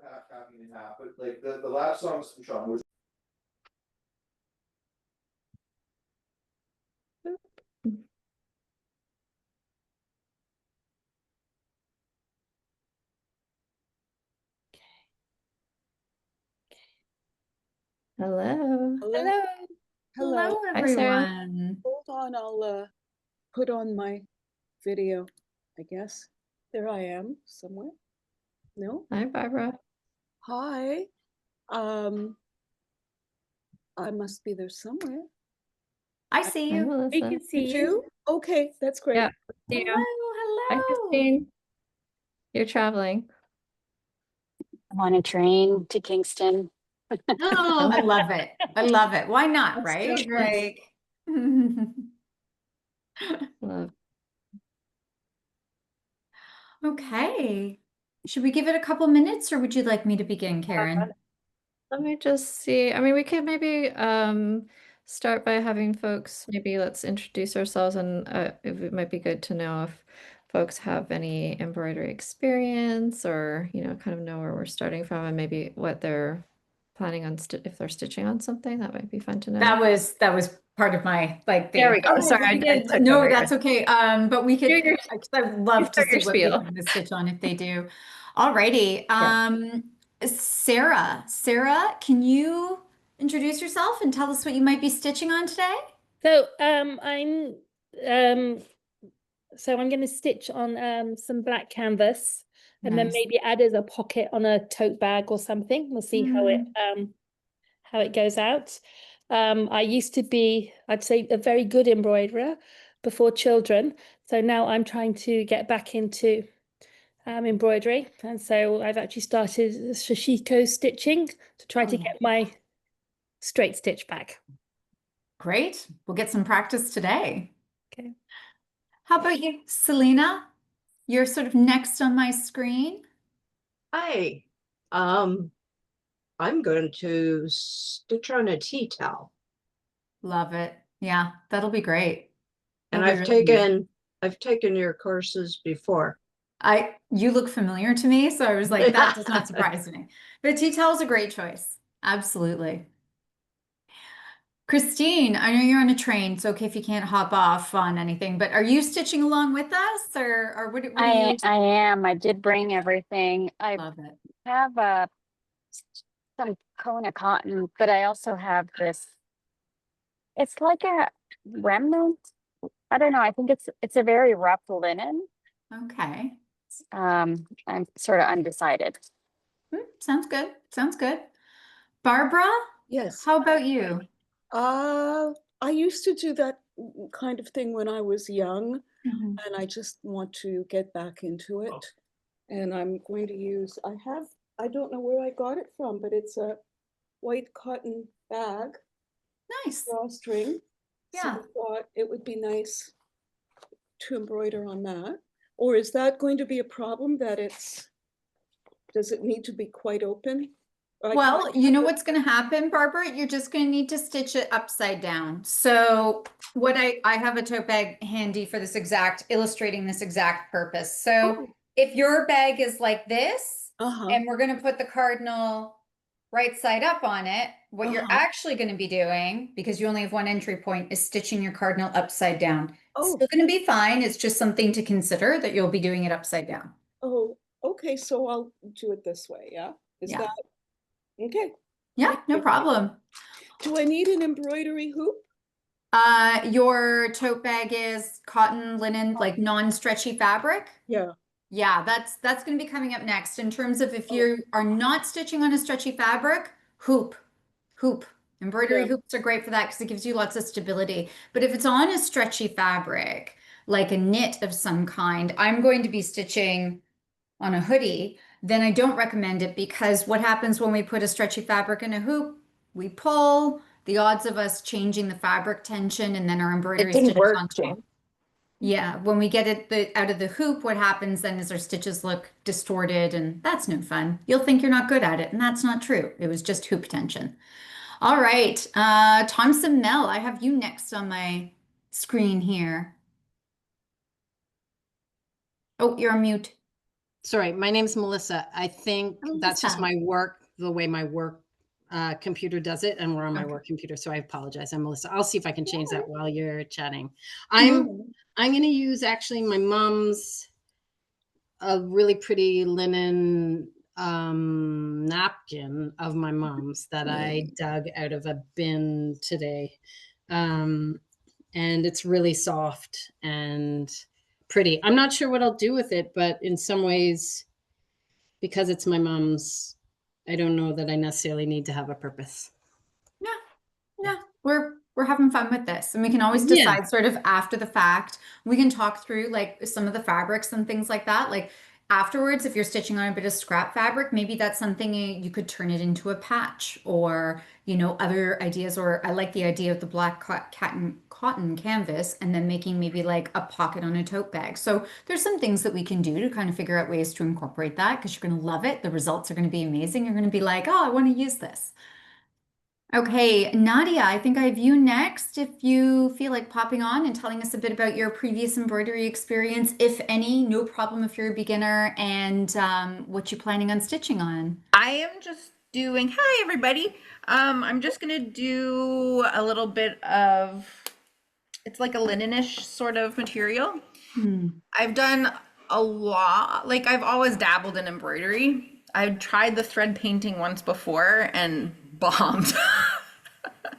half and half, but like the last song from Sean was. Hello. Hello. Hello, Hi, Sarah. everyone. Hold on, I'll put on my video, I guess. There I am somewhere. No? Hi, Barbara. Hi. I must be there somewhere. I see Hi, you. Melissa. We can see you. Okay, that's great. Yeah. See you. Hi, Hello. Christine. You're traveling. I'm on a train to Kingston. Oh, I love it. I love it. Why not, That's right? so great. Love. Okay. Should we give it a couple minutes or would you like me to begin, Karen? Let me just see. I mean, we could maybe start by having folks, maybe let's introduce ourselves, and it might be good to know if folks have any embroidery experience or, kind of know where we're starting from and maybe what they're planning on, if they're stitching on something. That might be fun to know. That was part of my thing. There we go. Oh, Sorry, I took no, over that's okay. But we could, I'd love to start your see what people spiel. have to stitch on if they do. Alrighty. Sarah, can you introduce yourself and tell us what you might be stitching on today? So I'm going to stitch on some black canvas and then Nice. maybe add as a pocket on a tote bag or something. We'll see how it goes out. I used to be, I'd say, a very good embroiderer before children. So now I'm trying to get back into embroidery, and so I've actually started sashiko stitching to try to get my straight stitch back. Great. We'll get some practice today. Okay. How about you, Selena? You're sort of next on my screen. Hi. I'm going to stitch on a tea towel. Love it. Yeah, that'll be great. And That'll be really I've taken your courses before. you look familiar to me, so I was like, that does not surprise me. But tea towel is a great choice. Absolutely. Christine, I know you're on a train, so okay if you can't hop off on anything, but are you stitching along with us or what are you? I am. I did bring everything. I Love it. have some Kona cotton, but I also have this. It's like a remnant. I don't know. I think it's a very rough linen. Okay. I'm sort of undecided. Sounds good. Sounds good. Barbara? Yes. How about you? I used to do that kind of thing when I was young, Mhm. and I just want to get back into it. And I'm going to use, I don't know where I got it from, but it's a white cotton bag, Nice. drawstring. Yeah. So I thought it would be nice to embroider on that. Or is that going to be a problem that does it need to be quite open? Well, you know what's going to happen, Barbara? You're just going to need to stitch it upside down. So what I have a tote bag handy for this illustrating this exact purpose. So if your bag is like this, and we're going to put the cardinal right side up on it, what you're actually going to be doing, because you only have one entry point, is stitching your cardinal upside down. It's still going to be fine. It's just something to consider that you'll be doing it upside down. Oh, okay. So I'll do it this way. Yeah. Is that okay? Yeah, no problem. Do I need an embroidery hoop? Your tote bag is cotton, linen, like non-stretchy fabric. Yeah. Yeah, that's going to be coming up next. In terms of if you are not stitching on a stretchy fabric, hoop. Embroidery hoops are great for that because it gives you lots of stability. But if it's on a stretchy fabric, like a knit of some kind, I'm going to be stitching on a hoodie, then I don't recommend it because what happens when we put a stretchy fabric in a hoop, we pull, the odds of us changing the fabric tension and then our embroidery stitches on top. Yeah, when we get it out of the hoop, what happens then is our stitches look distorted and that's no fun. You'll think you're not good at it and that's not true. It was just hoop tension. All right, Thompson Mel, I have you next on my screen here. Oh, you're on mute. Sorry, my name's Melissa. I think that's just Melissa. my work, the way my work computer does it, and we're on my Okay. work computer, so I apologize. I'm Melissa. I'll see if I can change that while you're chatting. No. I'm going to use actually my mom's a really pretty linen napkin of my mom's that I dug out of a bin today. And it's really soft and pretty. I'm not sure what I'll do with it, but in some ways, because it's my mom's, I don't know that I necessarily need to have a purpose. Yeah, we're having fun with this, and we can always Yeah. decide sort of after the fact. We can talk through like some of the fabrics and things like that. Like afterwards, if you're stitching on a bit of scrap fabric, maybe that's something you could turn it into a patch, or other ideas. Or I like the idea of the black cotton canvas, and then making maybe like a pocket on a tote bag. So there's some things that we can do to kind of figure out ways to incorporate that, because you're going to love it. The results are going to be amazing. You're going to be like, oh, I want to use this. Okay, Nadia, I think I have you next. If you feel like popping on and telling us a bit about your previous embroidery experience, if any, no problem if you're a beginner, and what you're planning on stitching on. I am just doing, hi everybody. I'm just gonna do a little bit of, it's like a linenish sort of material. I've done a lot, like I've always dabbled in embroidery. I've tried the thread painting once before and bombed.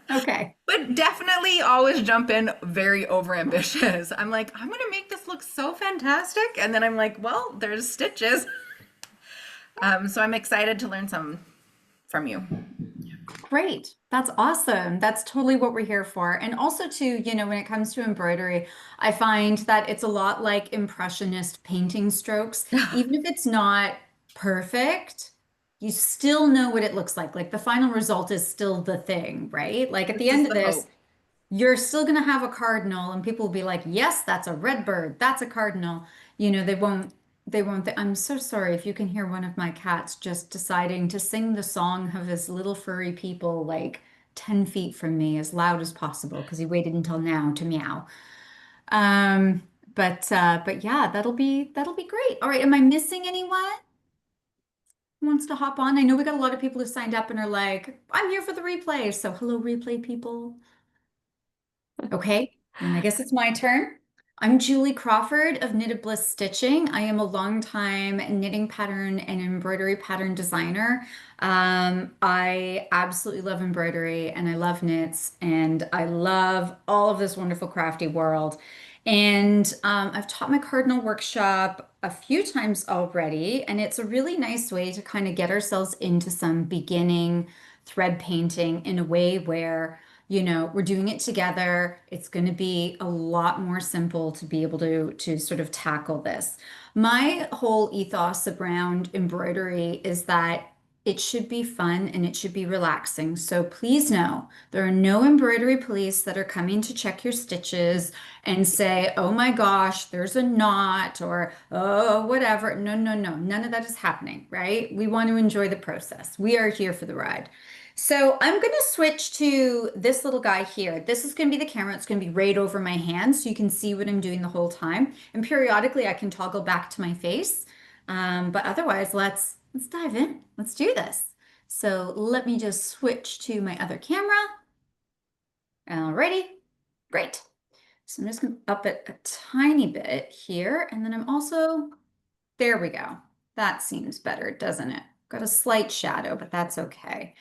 Okay. But definitely always jump in very overambitious. I'm like, I'm gonna make this look so fantastic. And then I'm like, well, there's stitches. So I'm excited to learn some from you. Great. That's awesome. That's totally what we're here for. And also too, when it comes to embroidery, I find that it's a lot like impressionist painting strokes. Even if it's not perfect, you still know what it looks like. Like the final result is still the thing, right? Like at the This end is of the this, hope. you're still going to have a cardinal, and people will be like, yes, that's a red bird. That's a cardinal. They won't. I'm so sorry if you can hear one of my cats just deciding to sing the song of his little furry people like 10 feet from me as loud as possible, because he waited until now to meow. But yeah, that'll be great. All right. Am I missing anyone who wants to hop on? I know we got a lot of people who signed up and are like, I'm here for the replay. So hello, replay people. Okay, then I guess it's my turn. I'm Julie Crawford of Knitted Bliss Stitching. I am a longtime knitting pattern and embroidery pattern designer. I absolutely love embroidery, and I love knits, and I love all of this wonderful crafty world. And I've taught my cardinal workshop a few times already, and it's a really nice way to kind of get ourselves into some beginning thread painting in a way where we're doing it together. It's going to be a lot more simple to be able to sort of tackle this. My whole ethos around embroidery is that it should be fun and it should be relaxing. So please know there are no embroidery police that are coming to check your stitches and say, oh my gosh, there's a knot, or oh, whatever. No, no, no. None of that is happening, right? We want to enjoy the process. We are here for the ride. So I'm going to switch to this little guy here. This is going to be the camera. It's going to be right over my hand, so you can see what I'm doing the whole time. And periodically I can toggle back to my face. But otherwise, let's dive in. Let's do this. So let me just switch to my other camera. Alrighty, great. So I'm just going to up it a tiny bit here. And then I'm also, there we go. That seems better, doesn't it? Got a slight shadow, but that's okay.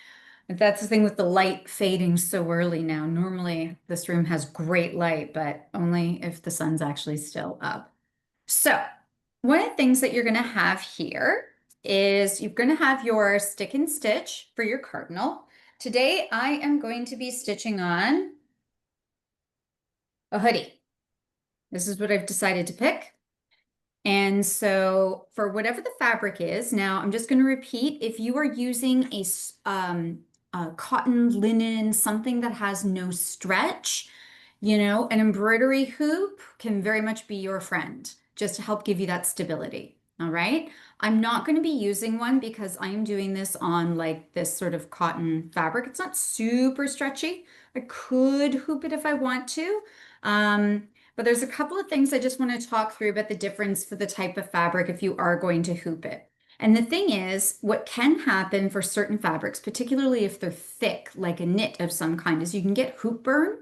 That's the thing with the light fading so early now. Normally, this room has great light, but only if the sun's actually still up. So, one of the things that you're going to have here is you're going to have your stick and stitch for your cardinal. Today, I am going to be stitching on a hoodie. This is what I've decided to pick. And so for whatever the fabric is, now I'm just going to repeat, if you are using a cotton, linen, something that has no stretch, an embroidery hoop can very much be your friend, just to help give you that stability. All right. I'm not going to be using one because I am doing this on like this sort of cotton fabric. It's not super stretchy. I could hoop it if I want to. but there's a couple of things I just want to talk through about the difference for the type of fabric if you are going to hoop it. And the thing is, what can happen for certain fabrics, particularly if they're thick, like a knit of some kind, is you can get hoop burn.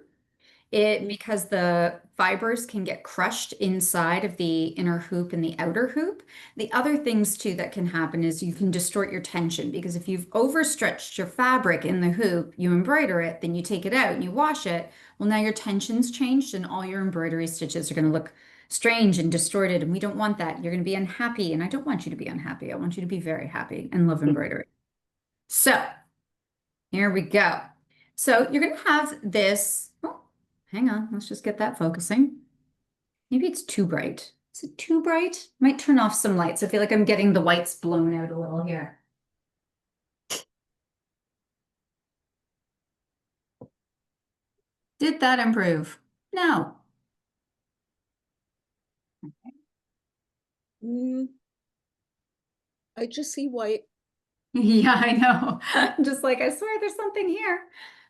Because the fibers can get crushed inside of the inner hoop and the outer hoop. The other things too that can happen is you can distort your tension, because if you've overstretched your fabric in the hoop, you embroider it, then you take it out and you wash it. Well, now your tension's changed and all your embroidery stitches are going to look strange and distorted, and we don't want that. You're going to be unhappy, and I don't want you to be unhappy. I want you to be very happy and love embroidery. So here we go. So you're going to have this. Oh, hang on, let's just get that focusing. Maybe it's too bright. Is it too bright? Might turn off some lights. I feel like I'm getting the whites blown out a little here. Did that improve? No. I just see white. Yeah, I know. Just like, I swear there's something here.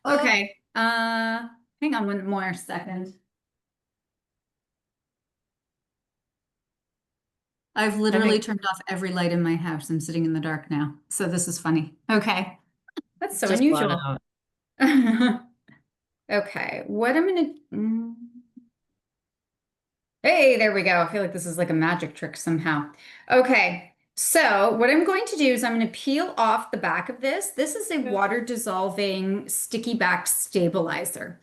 Okay. Hang on one more second. I've literally turned off every light in my house. I'm sitting in the dark now. So this is funny. Okay. That's so Just unusual. one out. Okay, what I'm gonna Hey, there we go. I feel like this is like a magic trick somehow. Okay, so what I'm going to do is I'm going to peel off the back of this. This is a water dissolving sticky back stabilizer.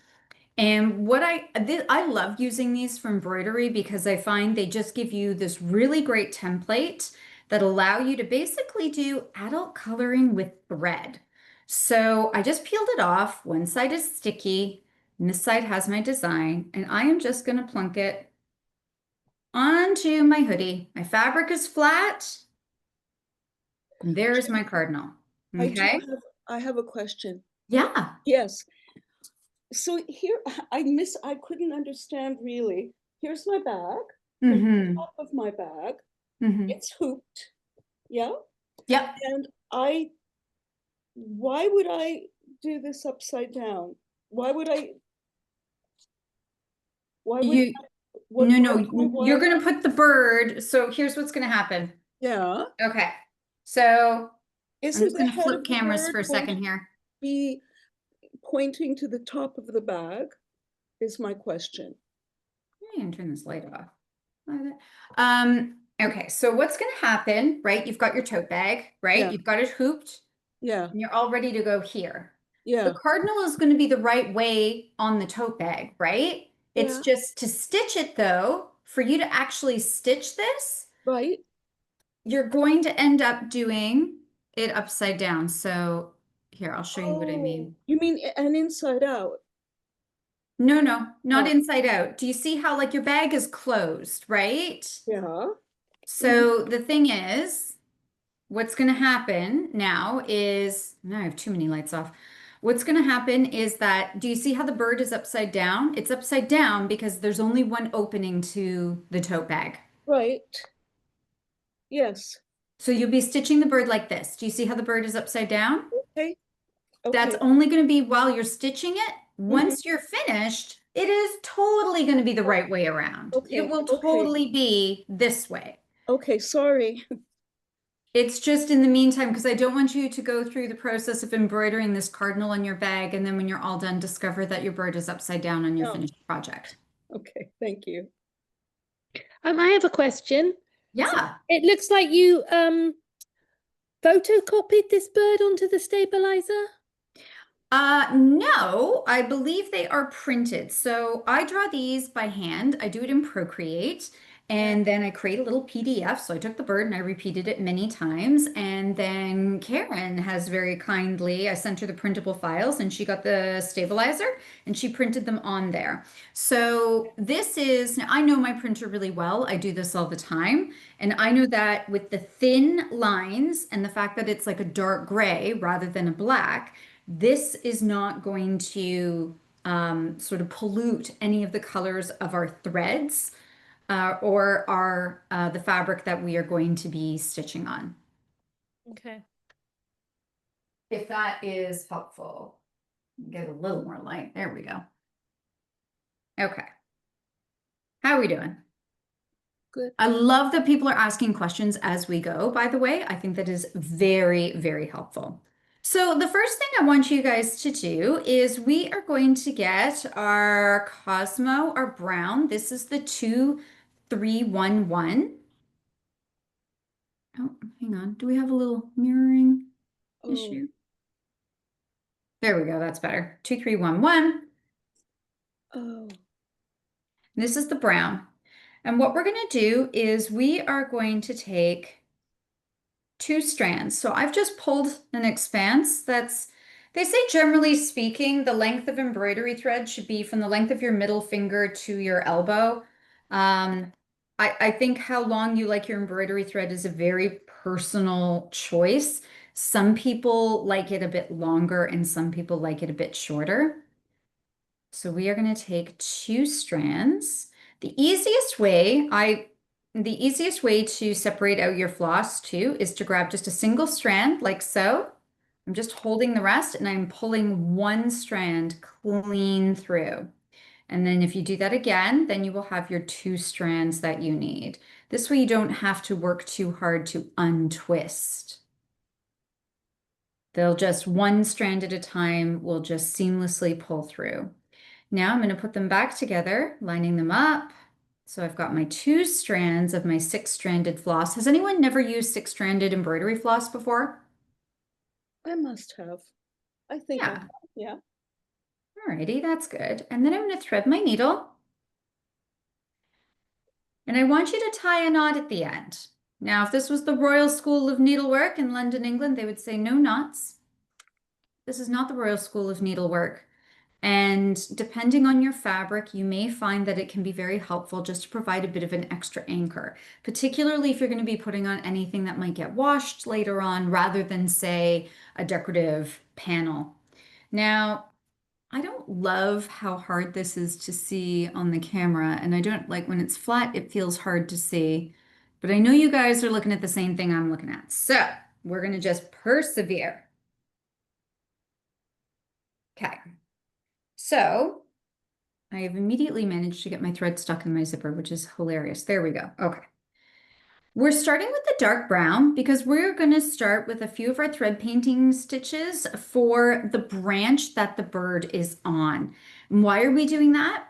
And what I love using these for embroidery because I find they just give you this really great template that allow you to basically do adult coloring with thread. So I just peeled it off. One side is sticky, and this side has my design, and I am just going to plunk it onto my hoodie. My fabric is flat. And there's my cardinal. Okay. I have a question. Yeah. Yes. So here, I couldn't understand really. Here's my bag. The top of my bag. It's hooped. Yeah. Yep. And why would I do this upside down? Why would I? Why would No, you're going to put the bird. So here's what's going to happen. Yeah. Okay. So I'm Isn't just going the to head flip of the cameras bird for a going second to here. be pointing to the top of the bag? Is my question. I'm going to turn this light off. Okay, so what's going to happen, right? You've got your tote bag, right? Yeah. You've got it hooped. Yeah. And you're all ready to go here. Yeah. The cardinal is going to be the right way on the tote bag, right? It's Yeah. just to stitch it though, for you to actually stitch this, Right. you're going to end up doing it upside down. So here, I'll show you what I mean. You mean an inside out? No, not Oh. inside out. Do you see how like your bag is closed, right? Yeah. So the thing is, what's going to happen now is, now I have too many lights off. What's going to happen is that, do you see how the bird is upside down? It's upside down because there's only one opening to the tote bag. Right. Yes. So you'll be stitching the bird like this. Do you see how the bird is upside down? Okay. That's Okay. only going to be while you're stitching it. Once you're finished, it is totally going to be the right way around. Okay, It will okay. totally be this way. Okay, sorry. It's just in the meantime, because I don't want you to go through the process of embroidering this cardinal on your bag, and then when you're all done, discover that your bird is upside down on your No. finished project. Okay, thank you. I have a question. Yeah. It looks like you photocopied this bird onto the stabilizer. No, I believe they are printed. So I draw these by hand. I do it in Procreate. And then I create a little PDF. So I took the bird and I repeated it many times. And then Karen has very kindly, I sent her the printable files and she got the stabilizer and she printed them on there. So this is, now I know my printer really well. I do this all the time. And I know that with the thin lines and the fact that it's like a dark gray rather than a black, this is not going to sort of pollute any of the colors of our threads. Or the fabric that we are going to be stitching on. Okay. If that is helpful. Get a little more light. There we go. Okay. How are we doing? Good. I love that people are asking questions as we go, by the way. I think that is very, very helpful. So the first thing I want you guys to do is we are going to get our Cosmo, our brown. This is the 2311. Oh, hang on. Do we have a little mirroring issue? There we go. That's better. 2311. Oh. This is the brown. And what we're going to do is we are going to take 2 strands. So I've just pulled an expanse that's, they say generally speaking, the length of embroidery thread should be from the length of your middle finger to your elbow. I think how long you like your embroidery thread is a very personal choice. Some people like it a bit longer and some people like it a bit shorter. So we are going to take 2 strands. The easiest way to separate out your floss too is to grab just a single strand like so. I'm just holding the rest and I'm pulling 1 strand clean through. And then if you do that again, then you will have your 2 strands that you need. This way you don't have to work too hard to untwist. They'll just 1 strand at a time will just seamlessly pull through. Now I'm going to put them back together, lining them up. So I've got my 2 strands of my 6-stranded floss. Has anyone never used 6-stranded embroidery floss before? I must have. I think I have, yeah. Alrighty, that's good. And then I'm going to thread my needle. And I want you to tie a knot at the end. Now, if this was the Royal School of Needlework in London, England, they would say no knots. This is not the Royal School of Needlework. And depending on your fabric, you may find that it can be very helpful just to provide a bit of an extra anchor, particularly if you're going to be putting on anything that might get washed later on rather than, say, a decorative panel. Now, I don't love how hard this is to see on the camera, and I don't like when it's flat, it feels hard to see. But I know you guys are looking at the same thing I'm looking at. So we're going to just persevere. Okay. So I have immediately managed to get my thread stuck in my zipper, which is hilarious. There we go. Okay. We're starting with the dark brown because we're going to start with a few of our thread painting stitches for the branch that the bird is on. And why are we doing that?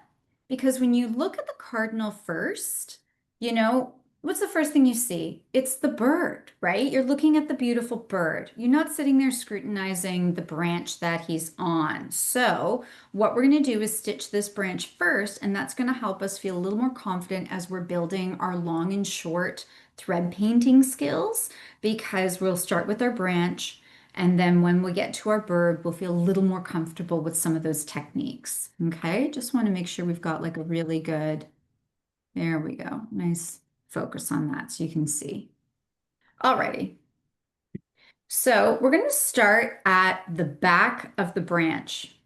Because when you look at the cardinal first, you know, what's the first thing you see? It's the bird, right? You're looking at the beautiful bird. You're not sitting there scrutinizing the branch that he's on. So what we're going to do is stitch this branch first, and that's going to help us feel a little more confident as we're building our long and short thread painting skills, because we'll start with our branch, and then when we get to our bird, we'll feel a little more comfortable with some of those techniques. Okay, just want to make sure we've got like a really good, there we go, nice focus on that so you can see. Alrighty. So we're going to start at the back of the branch.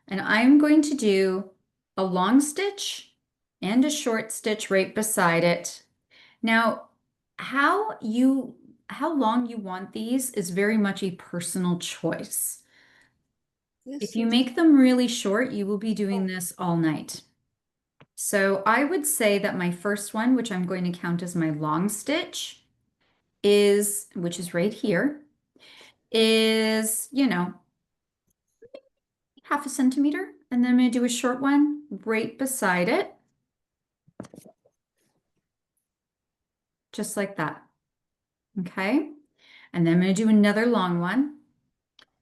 And I'm going to do a long stitch and a short stitch right beside it. Now, how long you want these is very much a personal choice. If you make them really short, you will be doing this all night. So I would say that my first one, which I'm going to count as my long stitch, which is right here, is, you know, 0.5 centimeter. And then I'm going to do a short one right beside it. Just like that. Okay. And then I'm going to do another long one.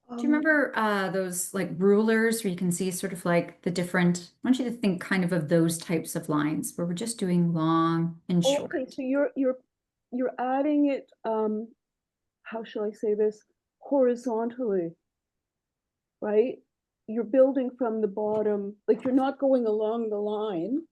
Do you remember those like rulers where you can see sort of like the different, I want you to think kind of those types of lines where we're just doing long and short. Okay, so you're adding it, how shall I say this, horizontally, right? You're building from the bottom, like you're not going along the line.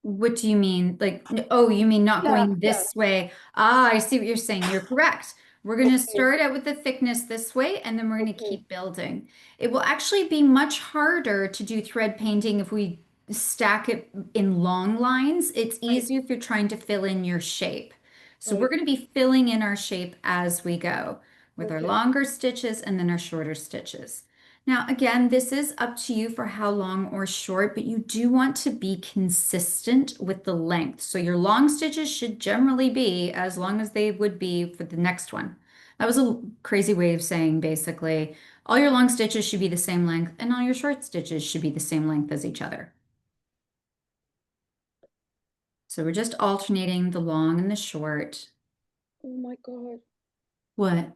What do you mean? Like, oh, you mean not going this way? Ah, I see what you're saying. You're correct. We're going to start out with the thickness this way, and then we're going to keep building. It will actually be much harder to do thread painting if we stack it in long lines. It's easier if you're trying to fill in your shape. So we're going to be filling in our shape as we go with our longer stitches and then our shorter stitches. Now, again, this is up to you for how long or short, but you do want to be consistent with the length. So your long stitches should generally be as long as they would be for the next one. That was a crazy way of saying basically all your long stitches should be the same length and all your short stitches should be the same length as each other. So we're just alternating the long and the short. Oh my God. What?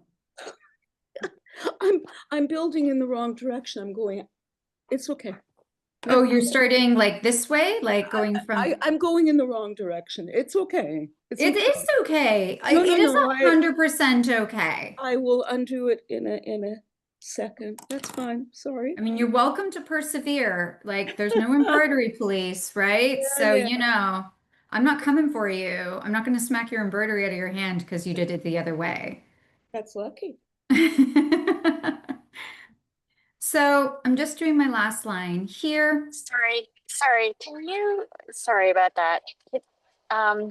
I'm building in the wrong direction. I'm going, it's okay. Oh, you're starting like this way, like going from. I'm going in the wrong direction. It's okay. It's It okay. is okay. No, It is no, 100% okay. I will undo it in a second. That's fine. Sorry. I mean, you're welcome to persevere. Like, there's no embroidery police, right? Yeah, So, yeah. I'm not coming for you. I'm not going to smack your embroidery out of your hand because you did it the other way. That's lucky. So, I'm just doing my last line here. Sorry, sorry about that. Um,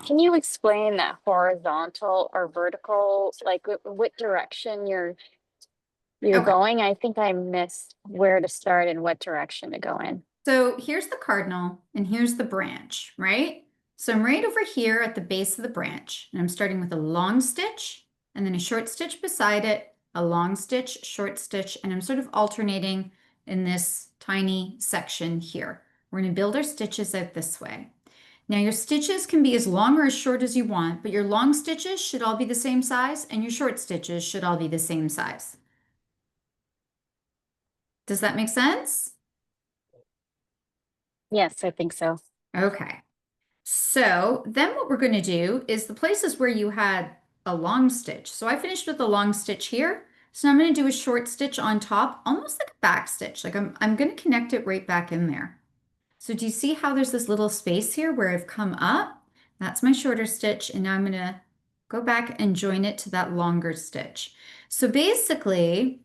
can you explain that horizontal or vertical, like what direction you're Okay. going? I think I missed where to start and what direction to go in. So here's the cardinal and here's the branch, right? So I'm right over here at the base of the branch and I'm starting with a long stitch and then a short stitch beside it, a long stitch, short stitch, and I'm sort of alternating in this tiny section here. We're going to build our stitches out this way. Now your stitches can be as long or as short as you want, but your long stitches should all be the same size and your short stitches should all be the same size. Does that make sense? Yes, I think so. Okay. So then what we're going to do is the places where you had a long stitch. So I finished with a long stitch here. So now I'm going to do a short stitch on top, almost like a back stitch. Like I'm going to connect it right back in there. So do you see how there's this little space here where I've come up? That's my shorter stitch. And now I'm going to go back and join it to that longer stitch. So basically,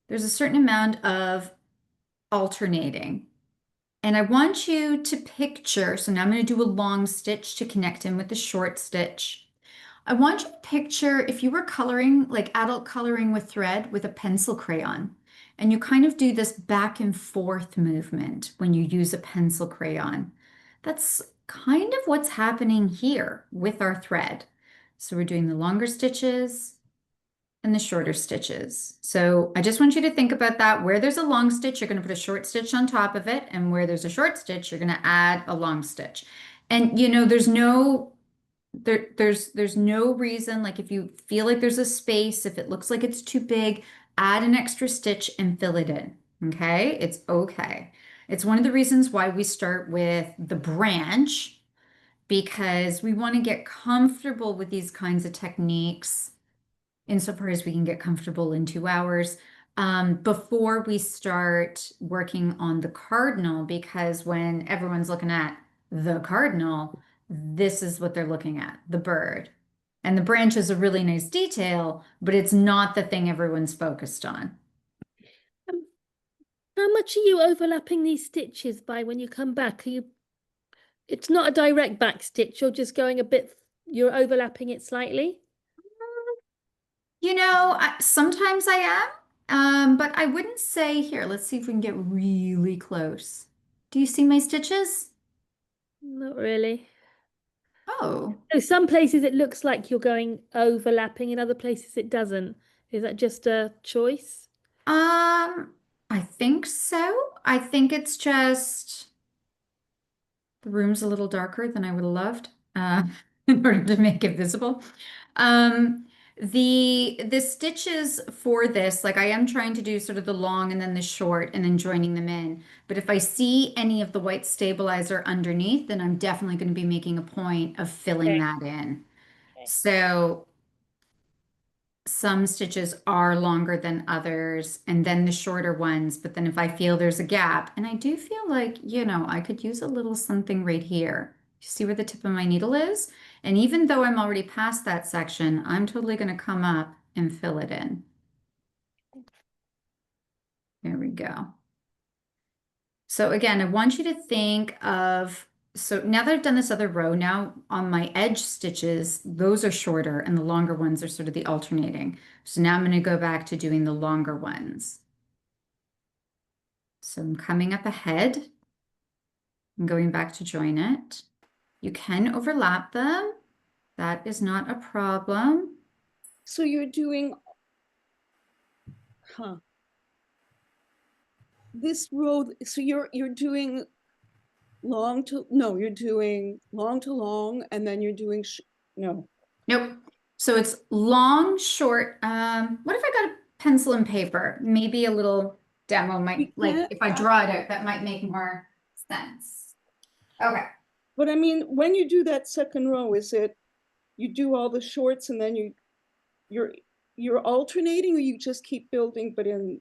there's a certain amount of alternating. And I want you to picture, so now I'm going to do a long stitch to connect in with the short stitch. I want you to picture if you were coloring, like adult coloring with thread with a pencil crayon, and you kind of do this back and forth movement when you use a pencil crayon. That's kind of what's happening here with our thread. So we're doing the longer stitches and the shorter stitches. So I just want you to think about that. Where there's a long stitch, you're going to put a short stitch on top of it. And where there's a short stitch, you're going to add a long stitch. And there's no reason, like if you feel like there's a space, if it looks like it's too big, add an extra stitch and fill it in. Okay? It's okay. It's one of the reasons why we start with the branch, because we want to get comfortable with these kinds of techniques insofar as we can get comfortable in 2 hours before we start working on the cardinal, because when everyone's looking at the cardinal, this is what they're looking at, the bird. And the branch is a really nice detail, but it's not the thing everyone's focused on. How much are you overlapping these stitches by when you come back? It's not a direct back stitch, you're just going a bit, you're overlapping it slightly? Sometimes I am, but I wouldn't say here. Let's see if we can get really close. Do you see my stitches? Not really. Oh, So some places it looks like you're going overlapping, in other places it doesn't. Is that just a choice? I think so. I think it's just the room's a little darker than I would have loved, in order to make it visible. The stitches for this, like I am trying to do sort of the long and then the short and then joining them in. But if I see any of the white stabilizer underneath, then I'm definitely going to be making a point of filling Okay. that in. Okay. So some stitches are longer than others and then the shorter ones. But then if I feel there's a gap, and I do feel like, I could use a little something right here. You see where the tip of my needle is? And even though I'm already past that section, I'm totally going to come up and fill it in. There we go. So again, I want you to think of, so now that I've done this other row, now on my edge stitches, those are shorter and the longer ones are sort of the alternating. So now I'm going to go back to doing the longer ones. So I'm coming up ahead. I'm going back to join it. You can overlap them. That is not a problem. So you're doing, this row, so you're doing long to, no, you're doing long to long, and then you're doing, no. Nope. So it's long, short. What if I got a pencil and paper? Maybe a little demo might, like can't- if I draw it out, that might make more sense. Okay. But I mean, when you do that second row, is it, you do all the shorts and then you're alternating, or you just keep building, but in?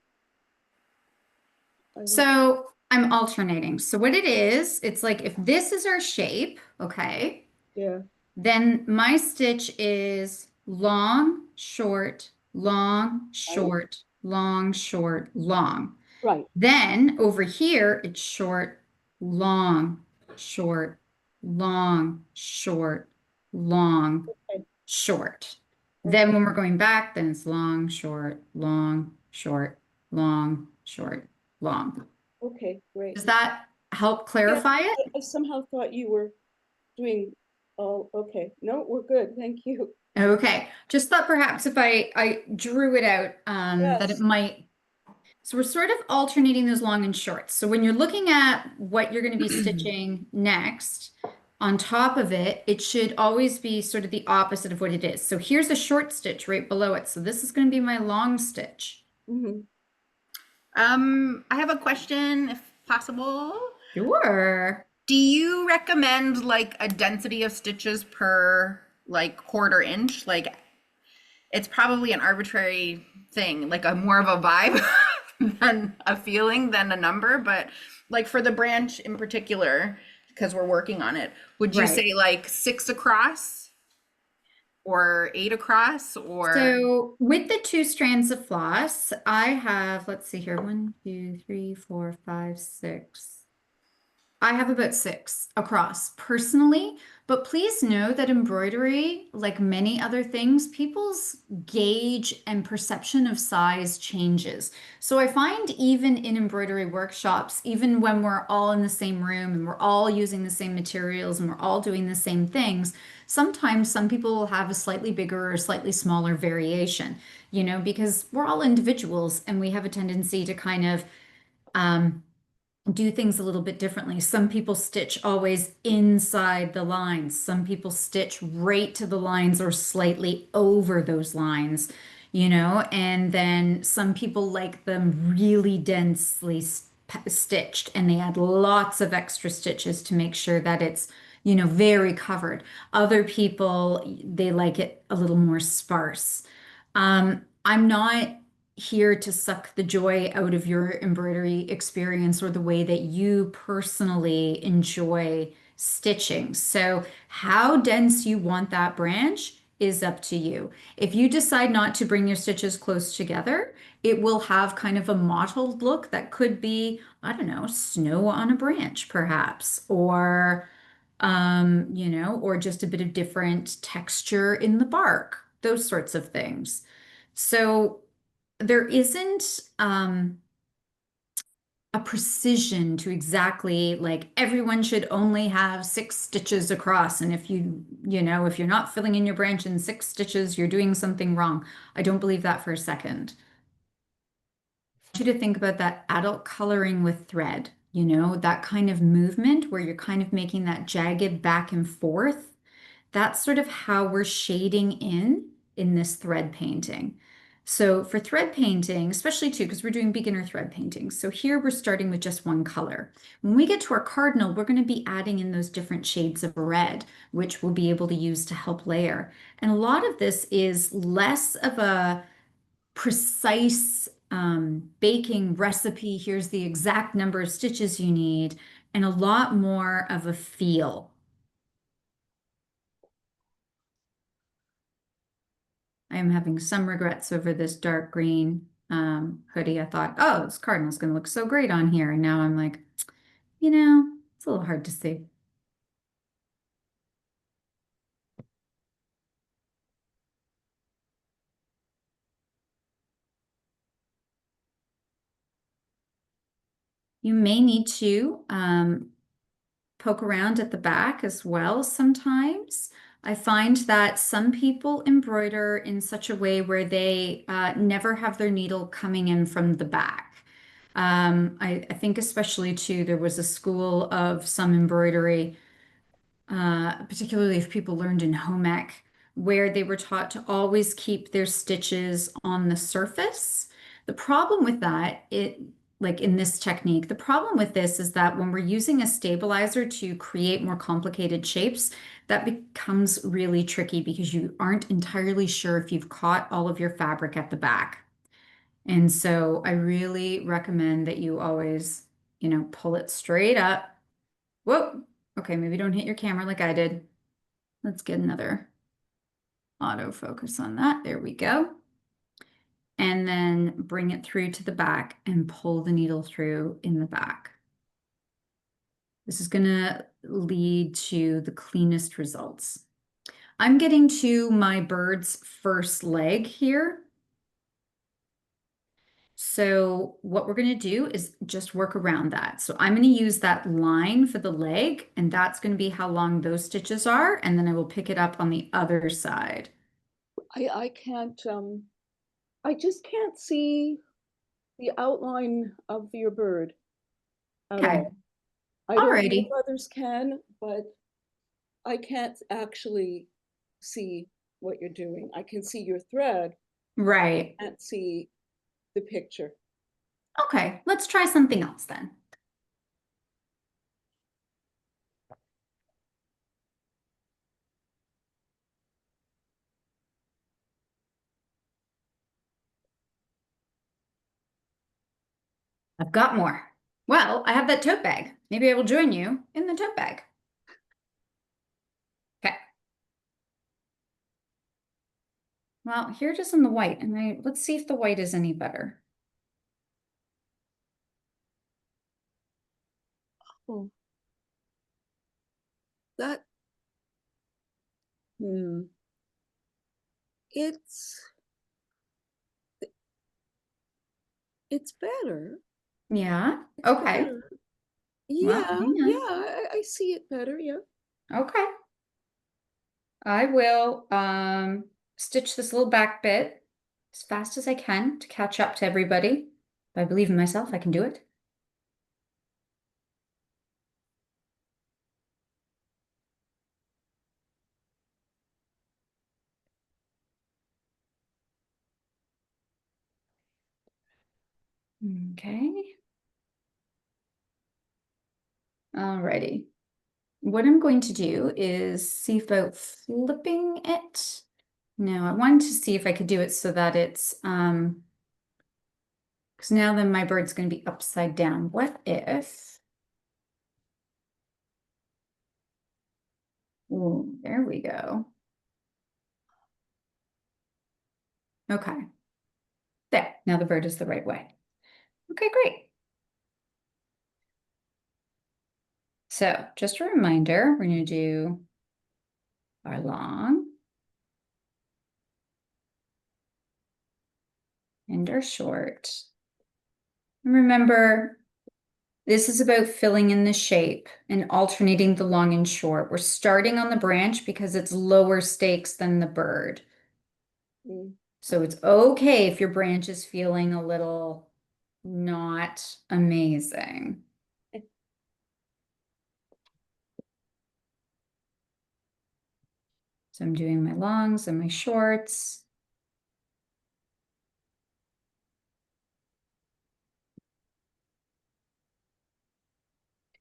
So I'm alternating. So what it is, it's like if this is our shape, okay, Yeah, then my stitch is long, short, long, short, long, short, long. right. Then over here, it's short, long, short, long, short, long, Okay. short. Then when we're going back, then it's long, short, long, short, long, short, long. Okay, great. Does that help clarify it? I somehow thought you were doing, oh, okay. No, we're good. Thank you. Okay, just thought perhaps if I drew it out, that it Yes. might. So we're sort of alternating those long and shorts. So when you're looking at what you're going to be stitching next, on top of it, it should always be sort of the opposite of what it is. So here's a short stitch right below it. So this is going to be my long stitch. Mm-hmm. I have a question, if possible. Sure. Do you recommend like a density of stitches per like quarter inch? Like it's probably an arbitrary thing, like a more of a vibe than a feeling than a number, but like for the branch in particular, because we're working on it, would you Right. say like 6 across or 8 across or? So with the 2 strands of floss, I have, let's see here, 1, 2, 3, 4, 5, 6. I have about 6 across personally, but please know that embroidery, like many other things, people's gauge and perception of size changes. So I find even in embroidery workshops, even when we're all in the same room and we're all using the same materials and we're all doing the same things, sometimes some people will have a slightly bigger or slightly smaller variation, you know, because we're all individuals and we have a tendency to kind of do things a little bit differently. Some people stitch always inside the lines. Some people stitch right to the lines or slightly over those lines, you know, and then some people like them really densely stitched and they add lots of extra stitches to make sure that it's, you know, very covered. Other people, they like it a little more sparse. I'm not here to suck the joy out of your embroidery experience or the way that you personally enjoy stitching. So how dense you want that branch is up to you. If you decide not to bring your stitches close together, it will have kind of a mottled look that could be, I don't know, snow on a branch perhaps, or you know, or just a bit of different texture in the bark, those sorts of things. So there isn't a precision to exactly like everyone should only have 6 stitches across. And if you know, if you're not filling in your branch in 6 stitches, you're doing something wrong. I don't believe that for a second. I want you to think about that adult coloring with thread, you know, that kind of movement where you're kind of making that jagged back and forth. That's sort of how we're shading in this thread painting. So for thread painting, especially too, because we're doing beginner thread painting. So here we're starting with just one color. When we get to our cardinal, we're going to be adding in those different shades of red, which we'll be able to use to help layer. And a lot of this is less of a precise baking recipe. Here's the exact number of stitches you need, and a lot more of a feel. I am having some regrets over this dark green hoodie. I thought, oh, this cardinal's going to look so great on here. And now I'm like, you know, it's a little hard to see. You may need to poke around at the back as well sometimes. I find that some people embroider in such a way where they never have their needle coming in from the back. I think especially too, there was a school of some embroidery, particularly if people learned in home ec, where they were taught to always keep their stitches on the surface. The problem with that, like in this technique, the problem with this is that when we're using a stabilizer to create more complicated shapes, that becomes really tricky because you aren't entirely sure if you've caught all of your fabric at the back. And so I really recommend that you always, pull it straight up. Whoa. Okay, maybe don't hit your camera like I did. Let's get another autofocus on that. There we go. And then bring it through to the back and pull the needle through in the back. This is going to lead to the cleanest results. I'm getting to my bird's first leg here. So what we're going to do is just work around that. So I'm going to use that line for the leg, and that's going to be how long those stitches are. And then I will pick it up on the other side. I can't, I just can't see the outline of your bird at Okay. all. I don't know Alrighty. if others can, but I can't actually see what you're doing. I can see your thread, Right. can't see the picture. Okay, let's try something else then. I've got more. Well, I have that tote bag. Maybe I will join you in the tote bag. Okay. Well, here it is in the white, and let's see if the white is any better. Oh. That, it's better. Yeah. It's Okay. better. Well, Yeah, hang on. yeah, I see it better, yeah. Okay. I will stitch this little back bit as fast as I can to catch up to everybody. If I believe in myself, I can do it. Okay. Alrighty. What I'm going to do is see about flipping it. No, I wanted to see if I could do it so that it's because now then my bird's going to be upside down. What if? Ooh, there we go. Okay. There. Now the bird is the right way. Okay, great. So just a reminder, we're going to do our long and our short. And remember, this is about filling in the shape and alternating the long and short. We're starting on the branch because it's lower stakes than the bird. So it's okay if your branch is feeling a little not amazing. So I'm doing my longs and my shorts.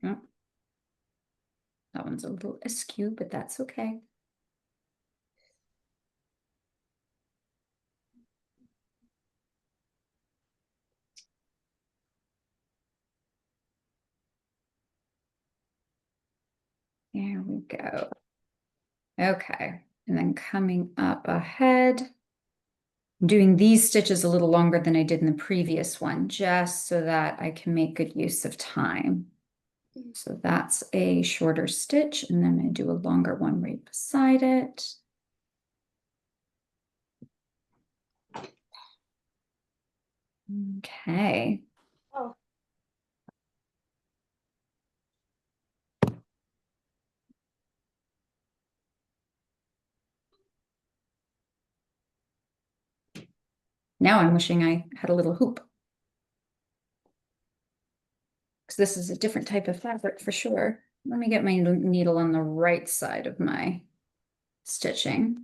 Oh, that one's a little askew, but that's okay. There we go. Okay, and then coming up ahead, I'm doing these stitches a little longer than I did in the previous one, just so that I can make good use of time. So that's a shorter stitch, and then I do a longer one right beside it. Okay. Oh. Now I'm wishing I had a little hoop. Because this is a different type of fabric for sure. Let me get my needle on the right side of my stitching.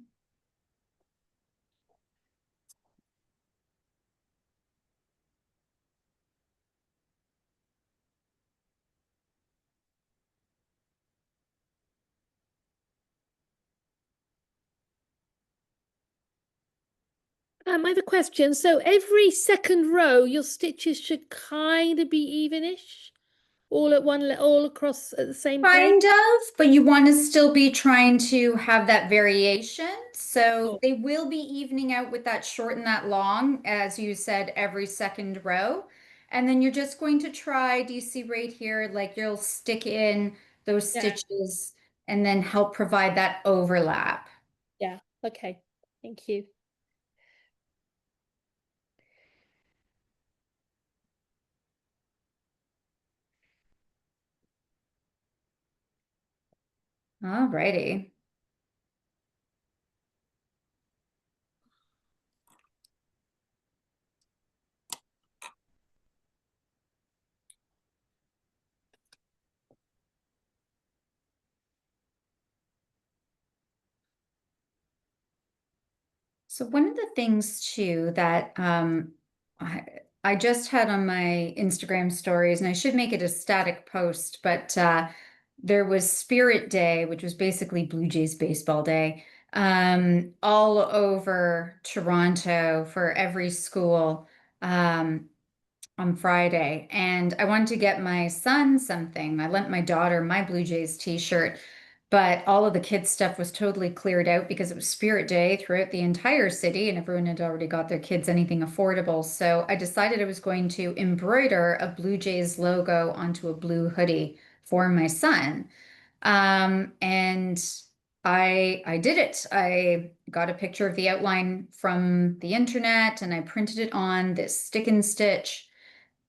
I have a question. So every second row, your stitches should kind of be evenish, all at all across at the same place. Kind of, but you want to still be trying to have that variation. So Oh. they will be evening out with that short and that long, as you said, every second row. And then you're just going to try, do you see right here, like you'll stick in those Yeah. stitches and then help provide that overlap. Yeah. Okay. Thank you. All righty. So one of the things too that I just had on my Instagram stories, and I should make it a static post, but there was Spirit Day, which was basically Blue Jays baseball day, all over Toronto for every school on Friday. And I wanted to get my son something. I lent my daughter my Blue Jays t-shirt. But all of the kids' stuff was totally cleared out because it was Spirit Day throughout the entire city and everyone had already got their kids anything affordable. So I decided I was going to embroider a Blue Jays logo onto a blue hoodie for my son. And I did it. I got a picture of the outline from the internet and I printed it on this stick and stitch.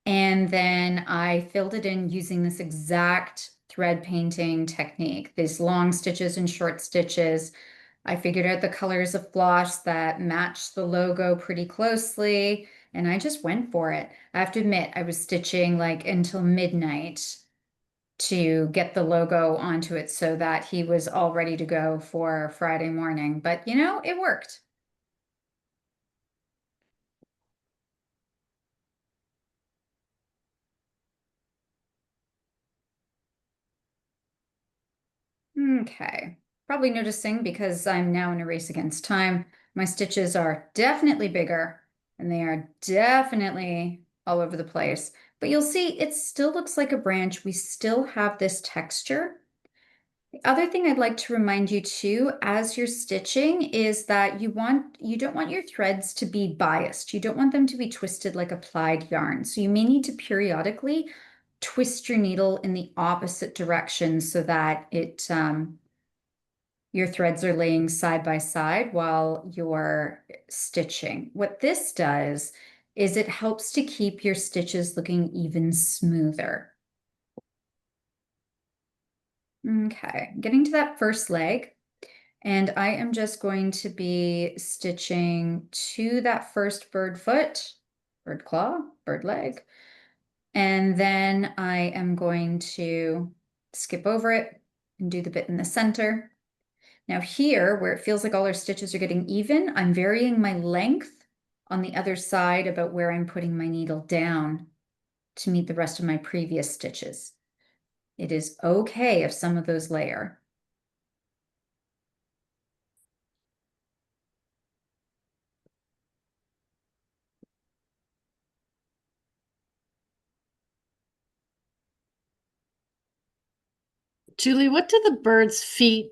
And then I filled it in using this exact thread painting technique, these long stitches and short stitches. I figured out the colors of floss that matched the logo pretty closely, and I just went for it. I have to admit, I was stitching like until midnight to get the logo onto it so that he was all ready to go for Friday morning. But you know, it worked. Okay, probably noticing because I'm now in a race against time, my stitches are definitely bigger and they are definitely all over the place. But you'll see it still looks like a branch. We still have this texture. The other thing I'd like to remind you too, as you're stitching, is that you don't want your threads to be biased. You don't want them to be twisted like applied yarn. So you may need to periodically twist your needle in the opposite direction so that your threads are laying side by side while you're stitching. What this does is it helps to keep your stitches looking even smoother. Okay, getting to that first leg, and I am just going to be stitching to that first bird foot, bird claw, bird leg, and then I am going to skip over it and do the bit in the center. Now here, where it feels like all our stitches are getting even, I'm varying my length on the other side about where I'm putting my needle down to meet the rest of my previous stitches. It is okay if some of those layer. Julie, what do the bird's feet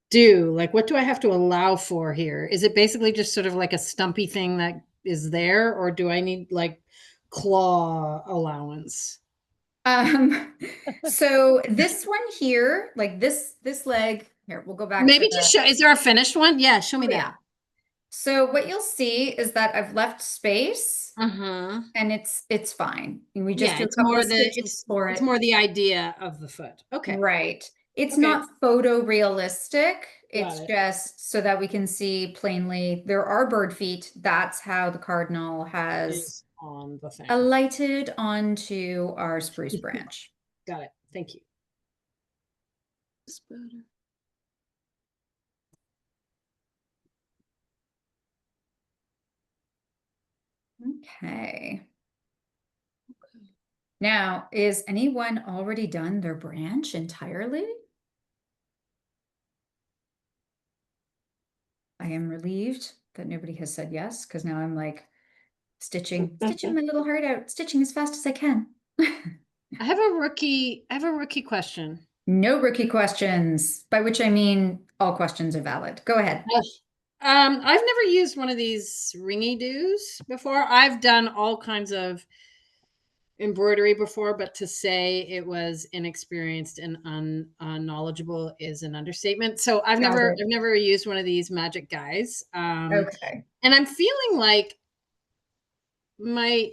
do? Like, what do I have to allow for here? Is it basically just sort of like a stumpy thing that is there, or do I need like claw allowance? So this one here, like this leg, here, we'll go back Maybe to just show, is there a finished one? Yeah, show me yeah. that. So what you'll see is that I've left space Uh-huh. and it's fine. And we just Yeah, do a it's couple more of the stitches for it's it. more the idea of the foot. Okay. Right. It's Okay. not photorealistic. It's Got it. just so that we can see plainly there are bird feet. That's how the cardinal has Is on the thing. alighted onto our spruce branch. Got it. Thank you. It's better. Okay. Now, is anyone already done their branch entirely? I am relieved that nobody has said yes, because now I'm like stitching my little heart out, stitching as fast as I can. I have a rookie question. No rookie questions, by which I mean all questions are valid. Go ahead. I've never used one of these ringy doos before. I've done all kinds of embroidery before, but to say it was inexperienced and unknowledgeable is an understatement. So I've Got never it. used one of these magic guys. Okay. And I'm feeling like my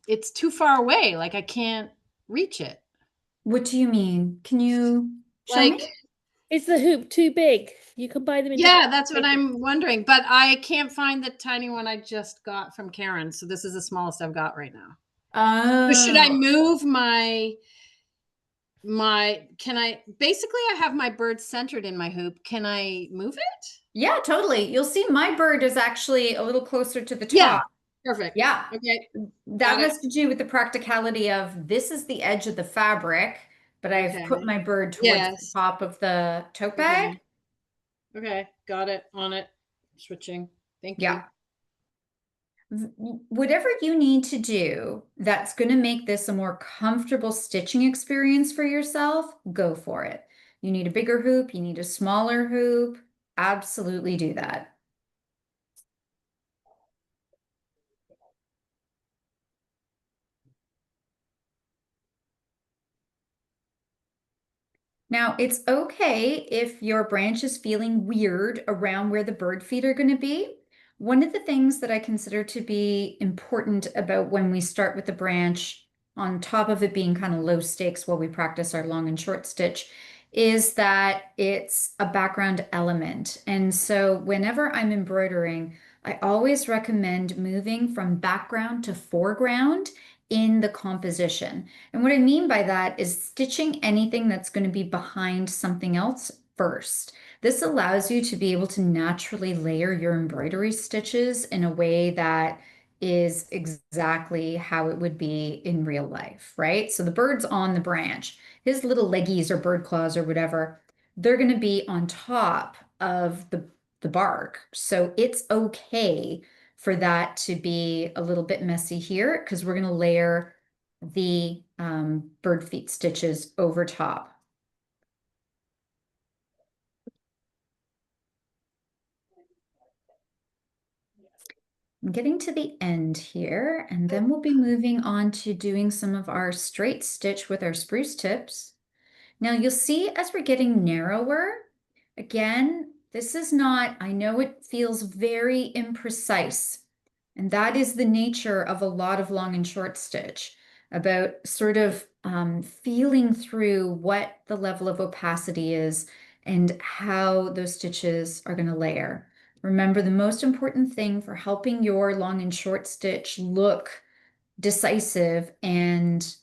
it's too far away. Like I can't reach it. What do you mean? Can you show Like, me? Is the hoop too big? You can buy them in yeah, different that's what sizes. I'm wondering. But I can't find the tiny one I just got from Karen. So this is the smallest I've got right now. So should I Oh, move my can I basically I have my bird centered in my hoop. Can I move it? yeah, totally. You'll see my bird is actually a little closer to the top. Yeah, perfect. Yeah. Okay. That Got it. has to do with the practicality of this is the edge of the fabric, but I've Okay. put my bird towards Yes. the top of the tote bag. Okay. Got it. On it. Switching. Thank Yeah. you. Whatever you need to do that's going to make this a more comfortable stitching experience for yourself, go for it. You need a bigger hoop, you need a smaller hoop. Absolutely do that. Now, it's okay if your branch is feeling weird around where the bird feet are going to be. One of the things that I consider to be important about when we start with the branch, on top of it being kind of low stakes while we practice our long and short stitch, is that it's a background element. And so whenever I'm embroidering, I always recommend moving from background to foreground in the composition. And what I mean by that is stitching anything that's going to be behind something else first. This allows you to be able to naturally layer your embroidery stitches in a way that is exactly how it would be in real life, right? So the bird's on the branch, his little leggies or bird claws or whatever, they're going to be on top of the bark. So it's okay for that to be a little bit messy here because we're going to layer the bird feet stitches over top. I'm getting to the end here, and then we'll be moving on to doing some of our straight stitch with our spruce tips. Now you'll see as we're getting narrower, again, this is not, I know it feels very imprecise, and that is the nature of a lot of long and short stitch, about sort of feeling through what the level of opacity is and how those stitches are going to layer. Remember, the most important thing for helping your long and short stitch look decisive and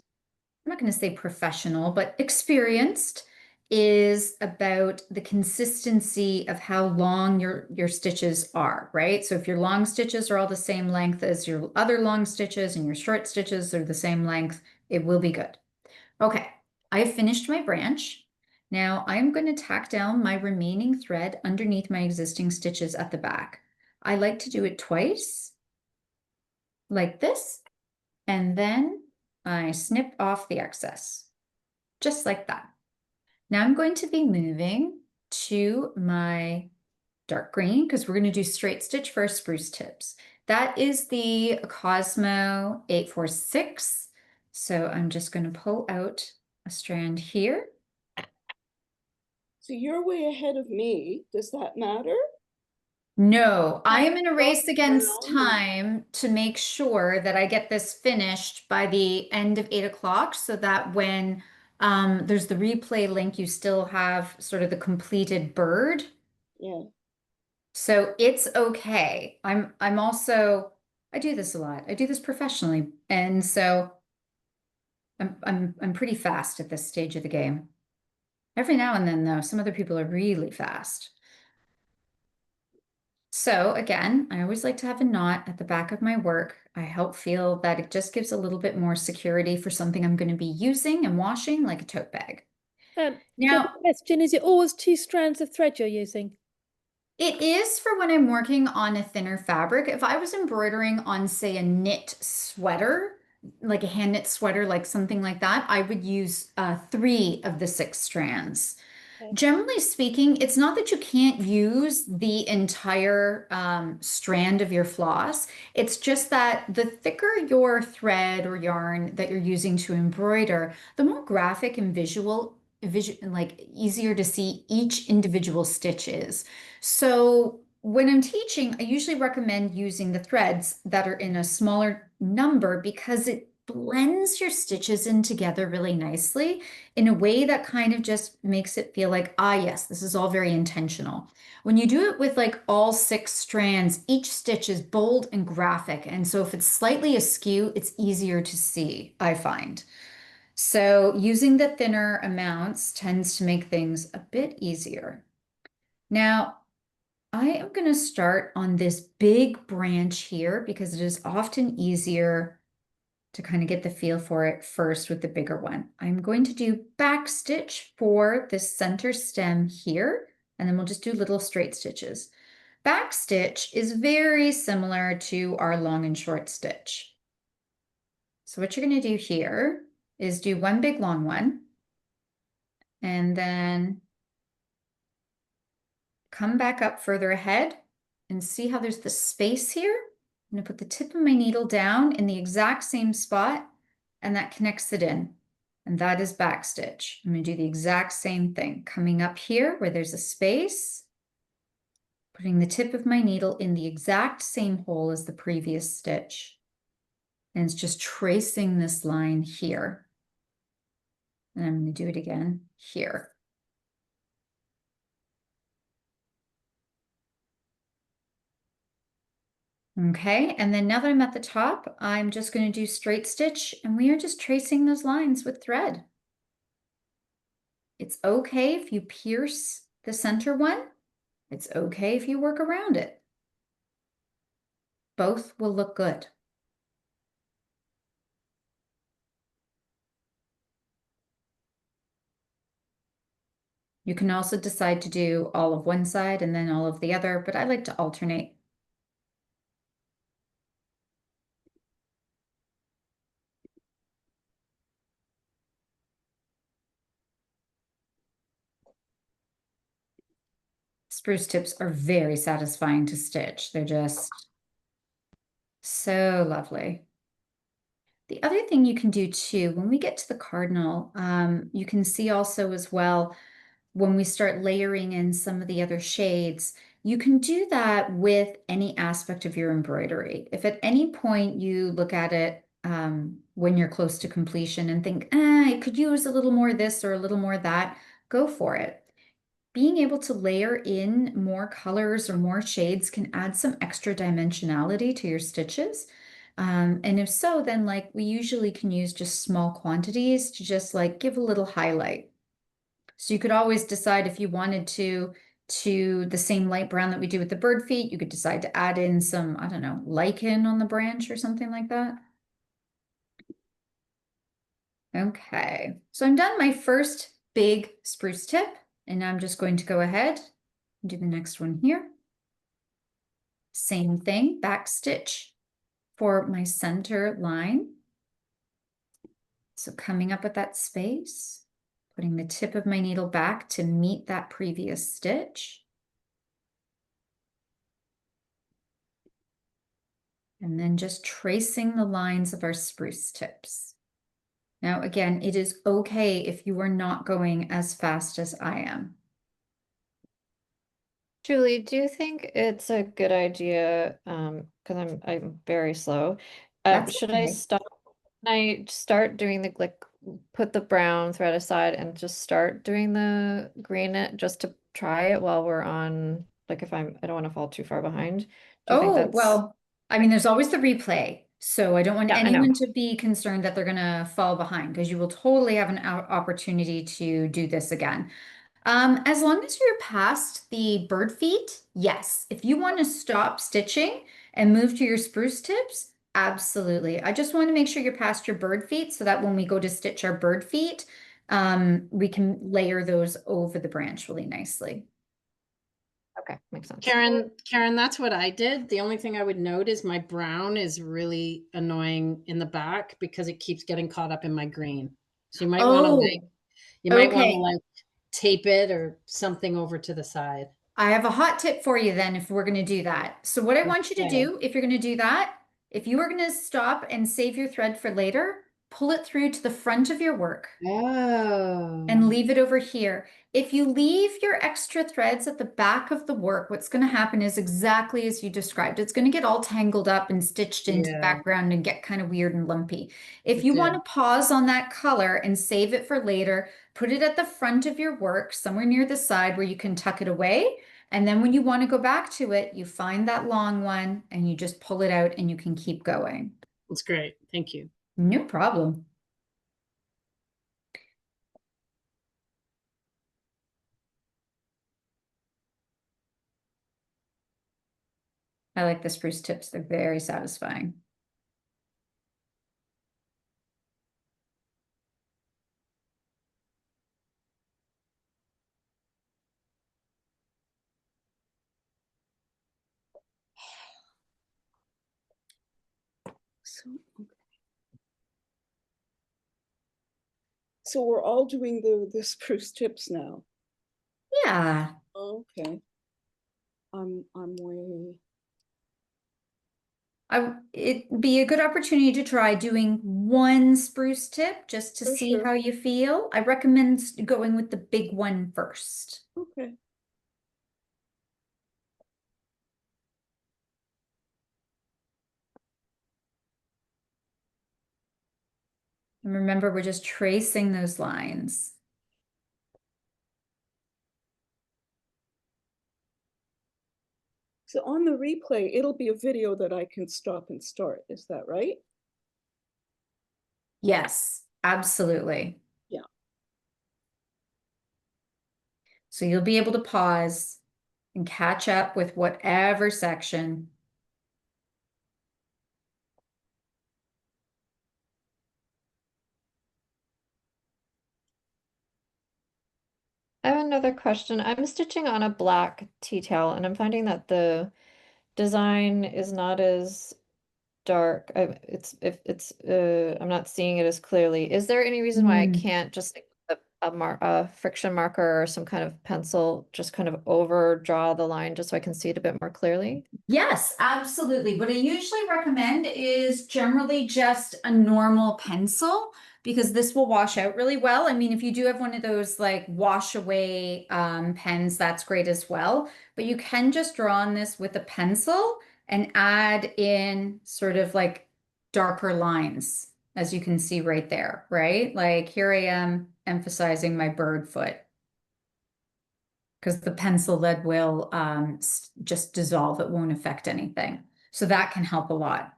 I'm not going to say professional, but experienced is about the consistency of how long your stitches are, right? So if your long stitches are all the same length as your other long stitches and your short stitches are the same length, it will be good. Okay, I have finished my branch. Now I'm going to tack down my remaining thread underneath my existing stitches at the back. I like to do it twice, like this, and then I snip off the excess, just like that. Now I'm going to be moving to my dark green because we're going to do straight stitch for our spruce tips. That is the Cosmo 846. So I'm just going to pull out a strand here. So you're way ahead of me. Does that matter? No, I am Time in a race against around and- time to make sure that I get this finished by the end of 8 o'clock so that when there's the replay link, you still have sort of the completed bird. Yeah. So it's okay. I'm also, I do this a lot. I do this professionally. And so I'm pretty fast at this stage of the game. Every now and then though, some other people are really fast. So again, I always like to have a knot at the back of my work. I help feel that it just gives a little bit more security for something I'm going to be using and washing, like a tote bag. So Now, the question is, it always 2 strands of thread you're using? it is for when I'm working on a thinner fabric. If I was embroidering on, say, a knit sweater, like a hand knit sweater, like something like that, I would use 3 of the 6 strands. Okay. Generally speaking, it's not that you can't use the entire strand of your floss. It's just that the thicker your thread or yarn that you're using to embroider, the more graphic and like easier to see each individual stitch is. So when I'm teaching, I usually recommend using the threads that are in a smaller number because it blends your stitches in together really nicely in a way that kind of just makes it feel like, ah, yes, this is all very intentional. When you do it with like all 6 strands, each stitch is bold and graphic. And so if it's slightly askew, it's easier to see, I find. So using the thinner amounts tends to make things a bit easier. Now, I am going to start on this big branch here because it is often easier to kind of get the feel for it first with the bigger one. I'm going to do back stitch for this center stem here, and then we'll just do little straight stitches. Back stitch is very similar to our long and short stitch. So what you're going to do here is do one big long one, and then come back up further ahead and see how there's the space here. I'm going to put the tip of my needle down in the exact same spot, and that connects it in. And that is back stitch. I'm going to do the exact same thing, coming up here where there's a space, putting the tip of my needle in the exact same hole as the previous stitch. And it's just tracing this line here. And I'm going to do it again here. Okay, and then now that I'm at the top, I'm just going to do straight stitch, and we are just tracing those lines with thread. It's okay if you pierce the center one. It's okay if you work around it. Both will look good. You can also decide to do all of one side and then all of the other, but I like to alternate. Spruce tips are very satisfying to stitch. They're just so lovely. The other thing you can do too, when we get to the cardinal, you can see also as well, when we start layering in some of the other shades, you can do that with any aspect of your embroidery. If at any point you look at it when you're close to completion and think, I could use a little more of this or a little more of that, go for it. Being able to layer in more colors or more shades can add some extra dimensionality to your stitches. And if so, then like we usually can use just small quantities to just like give a little highlight. So you could always decide if you wanted to the same light brown that we do with the bird feet, you could decide to add in some, I don't know, lichen on the branch or something like that. Okay, so I'm done my first big spruce tip, and now I'm just going to go ahead and do the next one here. Same thing, back stitch for my center line. So coming up with that space, putting the tip of my needle back to meet that previous stitch. And then just tracing the lines of our spruce tips. Now, again, it is okay if you are not going as fast as I am. Julie, do you think it's a good idea, because I'm very slow. That's Should I okay. stop? Can I start doing the like put the brown thread aside and just start doing the green it just to try it while we're on like if I don't want to fall too far behind. Do you think Oh, that's well, I mean, there's always the replay. So I don't want yeah, I know. anyone to be concerned that they're going to fall behind because you will totally have an opportunity to do this again. As long as you're past the bird feet, yes. If you want to stop stitching and move to your spruce tips, absolutely. I just want to make sure you're past your bird feet so that when we go to stitch our bird feet, we can layer those over the branch really nicely. Okay, makes sense. Karen, that's what I did. The only thing I would note is my brown is really annoying in the back because it keeps getting caught up in my green. So you might want to Oh, okay. like tape it or something over to the side. I have a hot tip for you then if we're going to do that. So what I want you to Okay. do, if you're going to do that, if you are going to stop and save your thread for later, pull it through to the front of your work and Oh. leave it over here. If you leave your extra threads at the back of the work, what's going to happen is exactly as you described. It's going to get all tangled up and stitched into the Yeah. background and get kind of weird and lumpy. If It you did. want to pause on that color and save it for later, put it at the front of your work, somewhere near the side where you can tuck it away. And then when you want to go back to it, you find that long one and you just pull it out and you can keep going. That's great. Thank you. No problem. I like the spruce tips. They're very satisfying. So, okay. So we're all doing the spruce tips now. Yeah. Okay. I'm way. It'd be a good opportunity to try doing one spruce tip just to For see sure. how you feel. I recommend going with the big one first. Okay. And remember, we're just tracing those lines. So on the replay, it'll be a video that I can stop and start. Is that right? Yes, absolutely. Yeah. So you'll be able to pause and catch up with whatever section. I have another question. I'm stitching on a black tea towel and I'm finding that the design is not as dark. I'm not seeing it as clearly. Is there any reason why I can't just like, put a friction marker or some kind of pencil just kind of over draw the line just so I can see it a bit more clearly? Yes, absolutely. What I usually recommend is generally just a normal pencil because this will wash out really well. I mean, if you do have one of those like wash away pens, that's great as well. But you can just draw on this with a pencil and add in sort of like darker lines, as you can see right there, right? Like here I am emphasizing my bird foot because the pencil lead will just dissolve. It won't affect anything. So that can help a lot.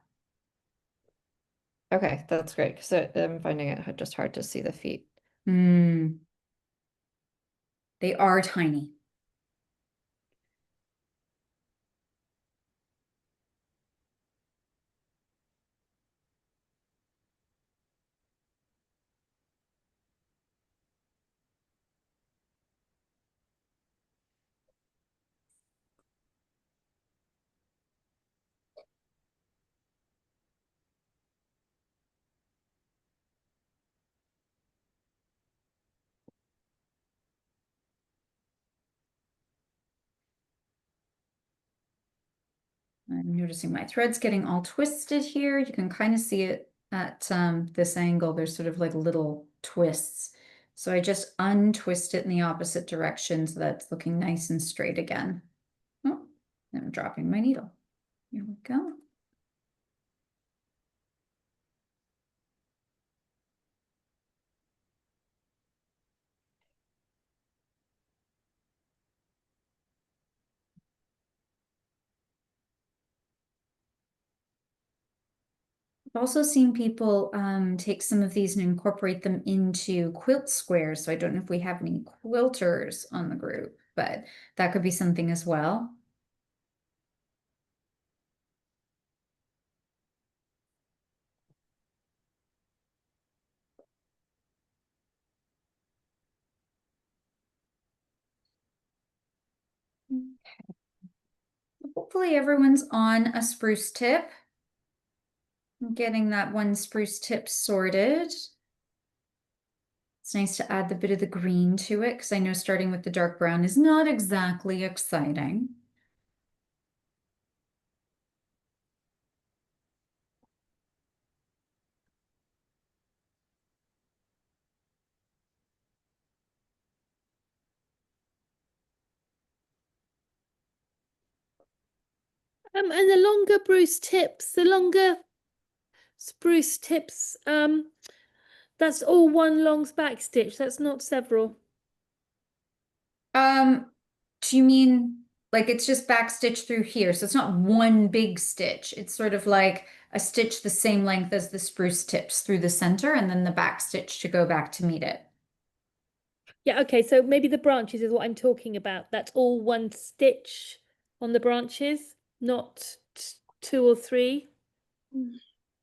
Okay, that's great because I'm finding it just hard to see the feet. They are tiny. I'm noticing my thread's getting all twisted here. You can kind of see it at this angle. There's sort of like little twists. So I just untwist it in the opposite direction so that's looking nice and straight again. I'm dropping my needle. Here we go. I've also seen people take some of these and incorporate them into quilt squares. So I don't know if we have any quilters on the group, but that could be something as well. Okay. Hopefully everyone's on a spruce tip. I'm getting that one spruce tip sorted. It's nice to add the bit of the green to it because I know starting with the dark brown is not exactly exciting. And the longer spruce tips, that's all one long back stitch. That's not several. Do you mean like it's just back stitch through here? So it's not one big stitch. It's sort of like a stitch the same length as the spruce tips through the center and then the back stitch to go back to meet it. Yeah, okay, so maybe the branches is what I'm talking about. That's all one stitch on the branches, not two or three.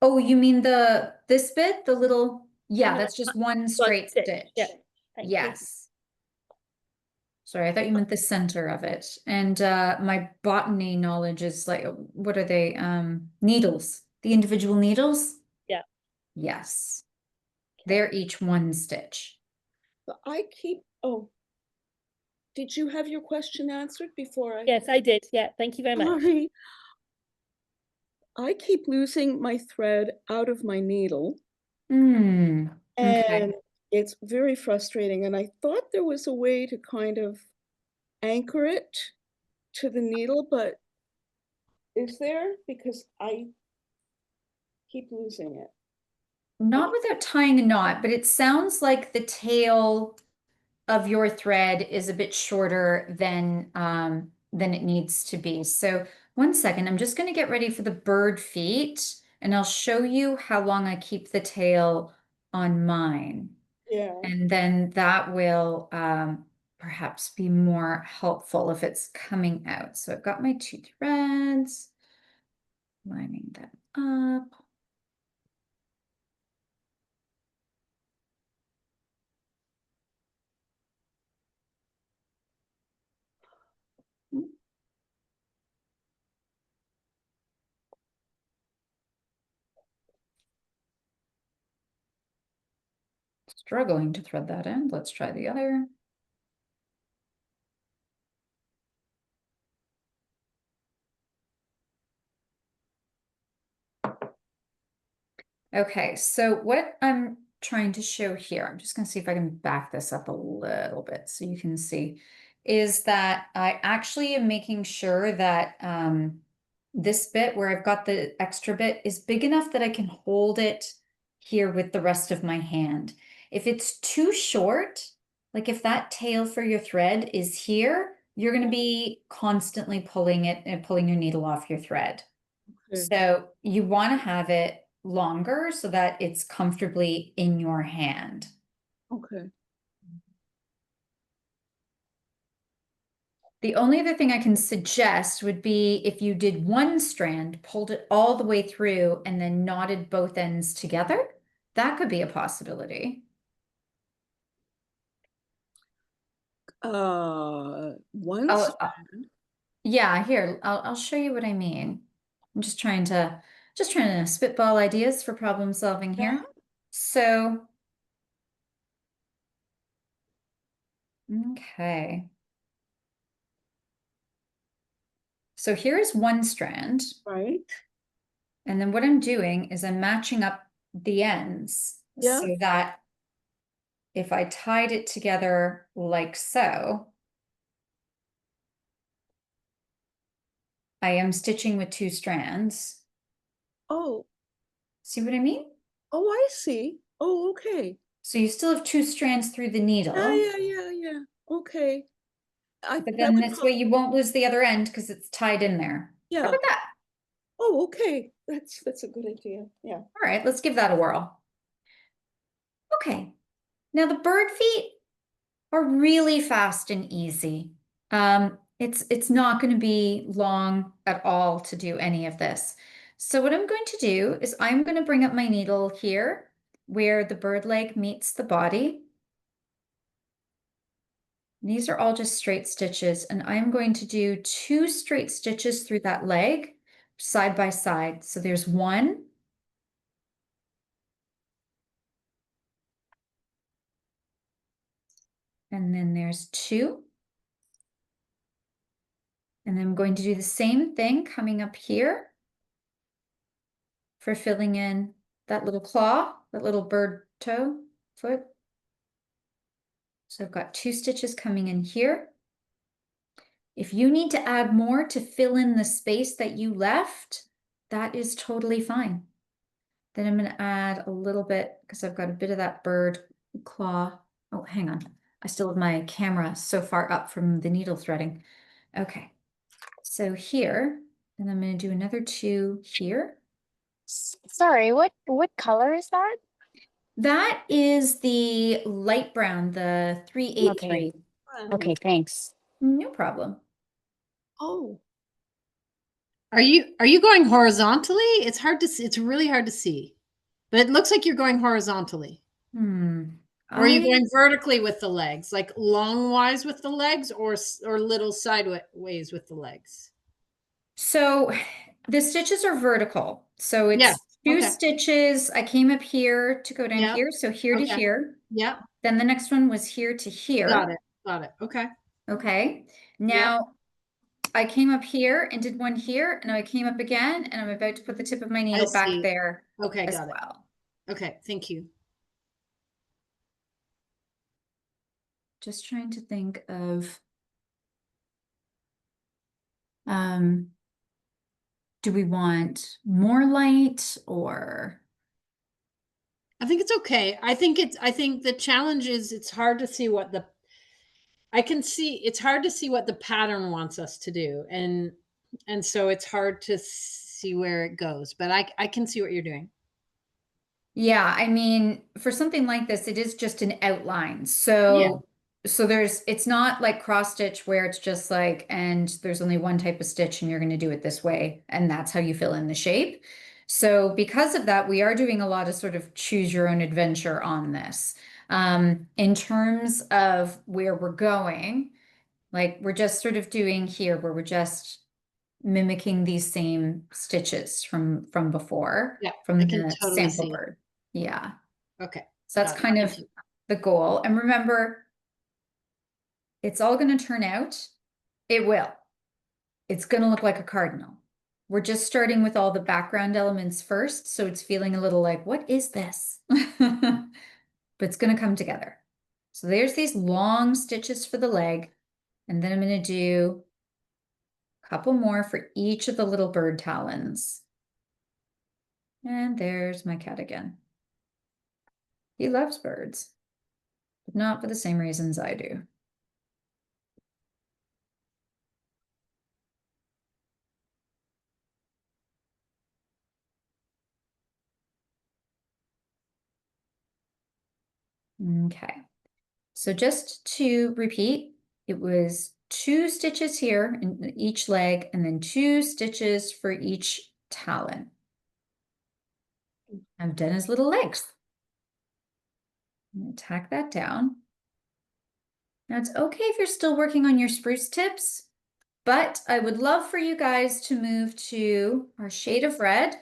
Oh, you mean this bit, the little, yeah, that's just one straight stitch, stitch. yeah. Thank you. Yes. Sorry, I thought you meant the center of it. And my botany knowledge is like, what are they? Needles, the individual needles? Yeah. Yes. They're each one stitch. But oh, did you have your question answered before I? Yes, I did. Yeah, thank you very much. Sorry. I keep losing my thread out of my needle, Okay. and it's very frustrating. And I thought there was a way to kind of anchor it to the needle, but is there? Because I keep losing it. Not without tying a knot, but it sounds like the tail of your thread is a bit shorter than it needs to be. So 1 second, I'm just going to get ready for the bird feet and I'll show you how long I keep the tail on mine. Yeah. And then that will perhaps be more helpful if it's coming out. So I've got my 2 threads, lining them up. Struggling to thread that in. Let's try the other. Okay, so what I'm trying to show here, I'm just going to see if I can back this up a little bit so you can see, is that I actually am making sure that this bit where I've got the extra bit is big enough that I can hold it here with the rest of my hand. If it's too short, like if that tail for your thread is here, you're going to be constantly pulling it and pulling your needle off your thread. Okay. So you want to have it longer so that it's comfortably in your hand. Okay. The only other thing I can suggest would be if you did one strand, pulled it all the way through, and then knotted both ends together. That could be a possibility. One strand. Yeah, here, I'll show you what I mean. I'm just trying to spitball ideas for problem solving here. Yeah. So, okay. So here's one strand. Right. And then what I'm doing is I'm matching up the ends Yeah. so that if I tied it together like so, I am stitching with 2 strands. Oh, See what I mean? oh, I see. Oh, okay. So you still have 2 strands through the needle, Yeah. Okay. but that then would this way you won't lose the other end because it's tied in there. How Yeah. about that? Oh, okay. That's a good idea. Yeah. All right, let's give that a whirl. Okay, now the bird feet are really fast and easy. It's not going to be long at all to do any of this. So what I'm going to do is I'm going to bring up my needle here where the bird leg meets the body. These are all just straight stitches, and I'm going to do 2 straight stitches through that leg side by side. So there's 1. And then there's 2. And I'm going to do the same thing coming up here for filling in that little claw, that little bird toe foot. So I've got 2 stitches coming in here. If you need to add more to fill in the space that you left, that is totally fine. Then I'm going to add a little bit because I've got a bit of that bird claw. Oh, hang on. I still have my camera so far up from the needle threading. Okay. So here, and I'm going to do another 2 here. Sorry, what color is that? That is the light brown, the 383. Okay, thanks. No problem. Oh, Are you going horizontally? It's hard to see. It's really hard to see, but it looks like you're going horizontally. Or are you going vertically with the legs, like longwise with the legs, or little sideways with the legs? So the stitches are vertical. So it's Yeah, 2 okay. stitches. I came up here to go down Yep, here. So here to okay. here. Yeah, Then the next one was here to here. got it. Okay. Okay. Now I came up here and did one here, and I came up again, and I'm about to put the tip of my needle back see. there Okay, as got it. well. Okay, thank you. Just trying to think of, do we want more light or? I think it's okay. I think the challenge is it's hard to see what it's hard to see what the pattern wants us to do. And so it's hard to see where it goes, but I can see what you're doing. Yeah, I mean, for something like this, it is just an outline. So it's not like cross stitch where it's just like, and there's only one type of stitch and you're going to do it this way, and that's how you fill in the shape. So because of that, we are doing a lot of sort of choose your own adventure on this. In terms of where we're going, like we're just sort of doing here where we're just mimicking these same stitches from before, from I can the totally sample see. bird. Yeah. Okay. So that's kind of the goal. And remember, it's all going to turn out. It will. It's going to look like a cardinal. We're just starting with all the background elements first. So it's feeling a little like, what is this? But it's going to come together. So there's these long stitches for the leg. And then I'm going to do a couple more for each of the little bird talons. And there's my cat again. He loves birds, but not for the same reasons I do. Okay, so just to repeat, it was 2 stitches here in each leg and then 2 stitches for each talon. I've done his little legs. I'm going to tack that down. Now it's okay if you're still working on your spruce tips, but I would love for you guys to move to our shade of red.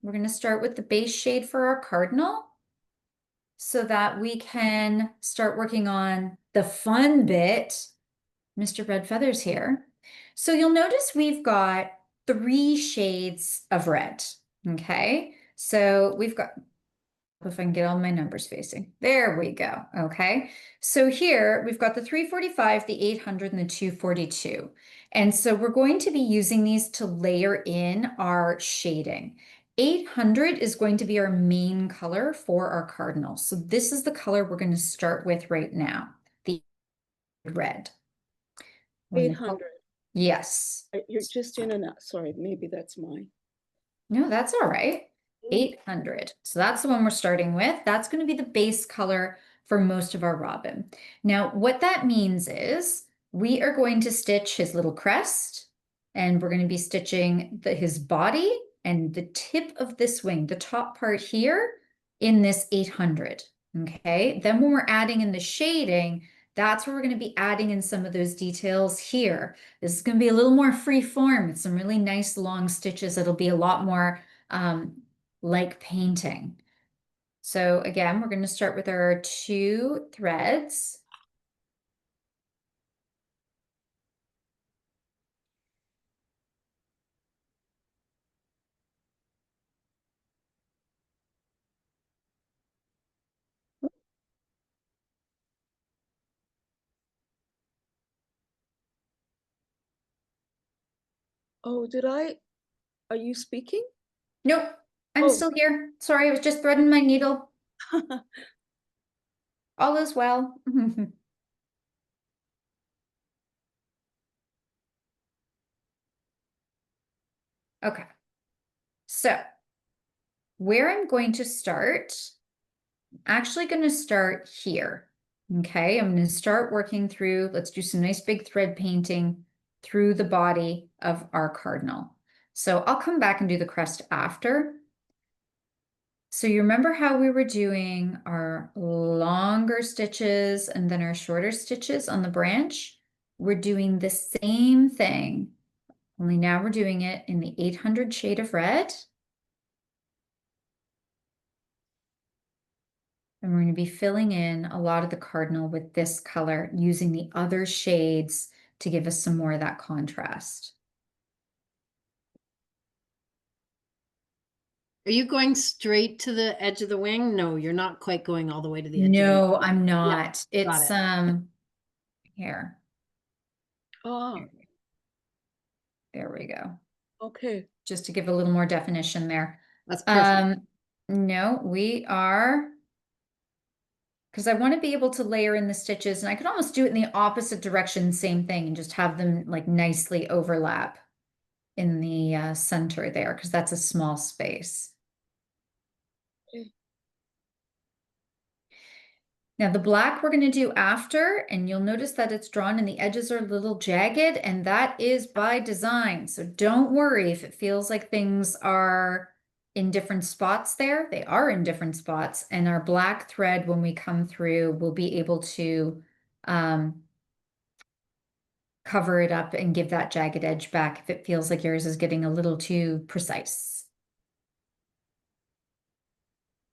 We're going to start with the base shade for our cardinal so that we can start working on the fun bit, Mr. Red Feathers here. So you'll notice we've got 3 shades of red, okay? So we've got if I can get all my numbers facing. There we go. Okay. So here we've got the 345, the 800, and the 242. And so we're going to be using these to layer in our shading. 800 is going to be our main color for our cardinal. So this is the color we're going to start with right now, the red. 800. Yes. You're just in and out. Sorry, maybe that's mine. No, that's all right. 800. So that's the one we're starting with. That's going to be the base color for most of our robin. Now, what that means is we are going to stitch his little crest, and we're going to be stitching his body and the tip of this wing, the top part here, in this 800. Okay. Then when we're adding in the shading, that's where we're going to be adding in some of those details here. This is going to be a little more free form with some really nice long stitches. It'll be a lot more like painting. So again, we're going to start with our 2 threads. Oh, are you speaking? Nope, I'm Oh. still here. Sorry, I was just threading my needle. All is well. Okay. So where I'm going to start, actually going to start here. Okay, I'm going to start working through, let's do some nice big thread painting through the body of our cardinal. So I'll come back and do the crest after. So you remember how we were doing our longer stitches and then our shorter stitches on the branch? We're doing the same thing, only now we're doing it in the 800 shade of red. And we're going to be filling in a lot of the cardinal with this color, using the other shades to give us some more of that contrast. Are you going straight to the edge of the wing? No, you're not quite going all the way to the edge of the No, wing. I'm not. got It's it. here. Oh, There we go. okay. Just to give a little more definition there. That's perfect. No, we are, because I want to be able to layer in the stitches, and I could almost do it in the opposite direction, same thing, and just have them like nicely overlap in the center there, because that's a small space. Okay. Now the black we're going to do after, and you'll notice that it's drawn and the edges are a little jagged, and that is by design. So don't worry if it feels like things are in different spots there. They are in different spots, and our black thread, when we come through, will be able to cover it up and give that jagged edge back if it feels like yours is getting a little too precise.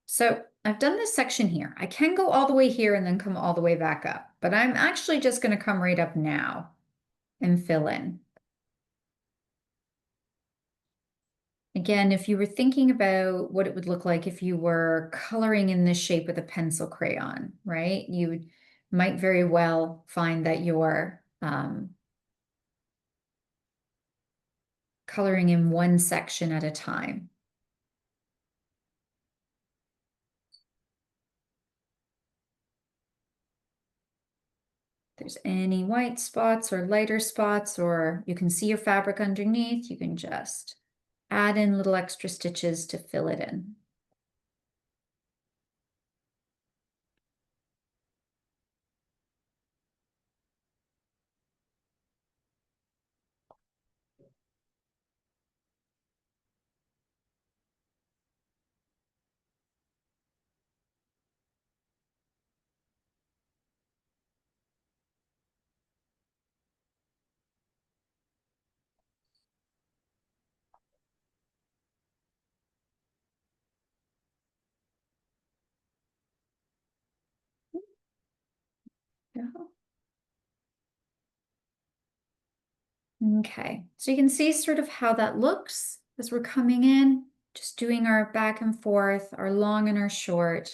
So I've done this section here. I can go all the way here and then come all the way back up, but I'm actually just going to come right up now and fill in. Again, if you were thinking about what it would look like if you were coloring in this shape with a pencil crayon, right? You might very well find that you're coloring in one section at a time. If there's any white spots or lighter spots, or you can see your fabric underneath, you can just add in little extra stitches to fill it in. Okay, so you can see sort of how that looks as we're coming in, Just doing our back and forth, our long and our short.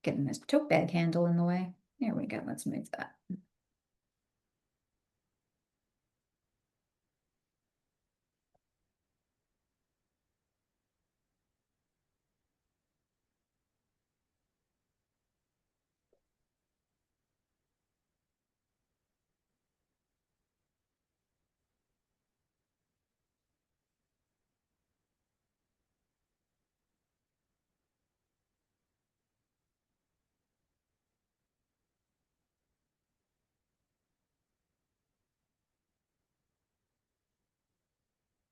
Getting this tote bag handle in the way. There we go, let's move that.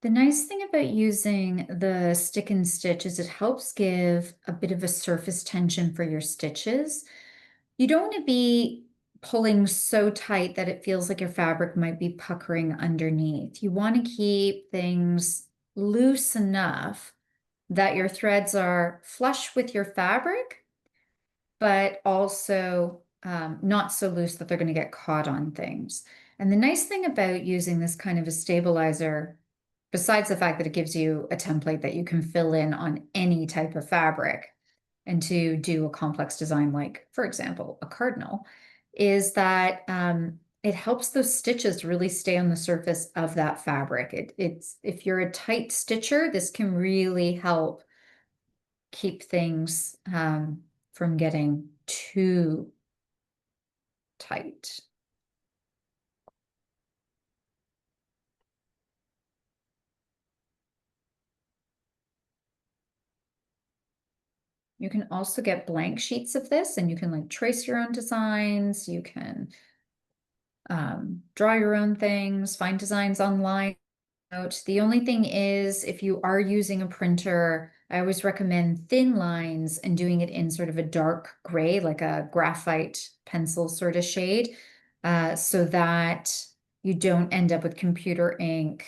The nice thing about using the stick and stitch is it helps give a bit of a surface tension for your stitches. You don't want to be pulling so tight that it feels like your fabric might be puckering underneath. You want to keep things loose enough that your threads are flush with your fabric, but also not so loose that they're going to get caught on things. And the nice thing about using this kind of a stabilizer, besides the fact that it gives you a template that you can fill in on any type of fabric and to do a complex design like, for example, a cardinal, is that it helps those stitches really stay on the surface of that fabric. It's if you're a tight stitcher, this can really help keep things from getting too tight. You can also get blank sheets of this and you can like trace your own designs. You can draw your own things, find designs online. The only thing is, if you are using a printer, I always recommend thin lines and doing it in sort of a dark gray, like a graphite pencil sort of shade, so that you don't end up with computer ink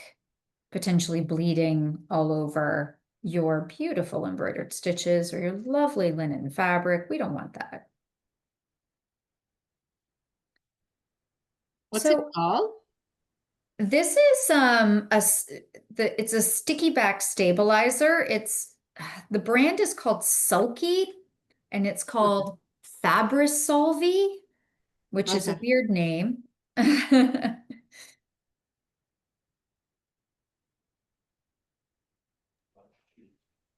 potentially bleeding all over your beautiful embroidered stitches or your lovely linen fabric. We don't want that. What's it So called? this is it's a sticky back stabilizer. It's the brand is called Sulky and it's called Fabris Solvi, which is a Okay. weird name.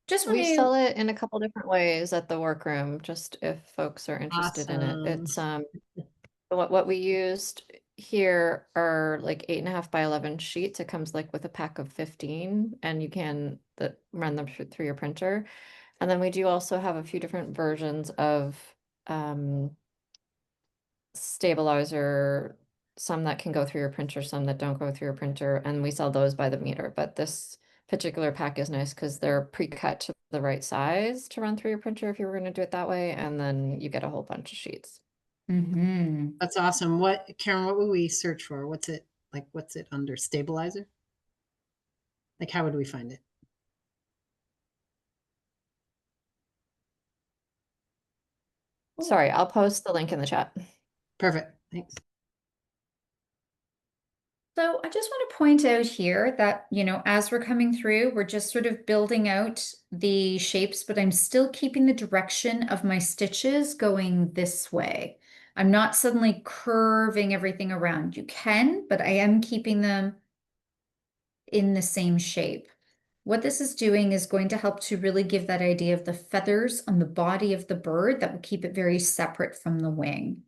Just when We you sell it in a couple different ways at the workroom, just if folks are interested in it. Awesome. It's what we used here are like 8.5 by 11 sheets. It comes like with a pack of 15 and you can run them through your printer. And then we do also have a few different versions of stabilizer, some that can go through your printer, some that don't go through your printer, and we sell those by the meter. But this particular pack is nice because they're pre-cut to the right size to run through your printer if you were going to do it that way, and then you get a whole bunch of sheets. Mhm. That's awesome. What, Karen, what would we search for? What's it like? What's it under? Stabilizer? Like, how would we find it? Sorry, I'll post the link in the chat. Perfect. Thanks. So I just want to point out here that, you know, as we're coming through, we're just sort of building out the shapes, but I'm still keeping the direction of my stitches going this way. I'm not suddenly curving everything around. You can, but I am keeping them in the same shape. What this is doing is going to help to really give that idea of the feathers on the body of the bird that will keep it very separate from the wing.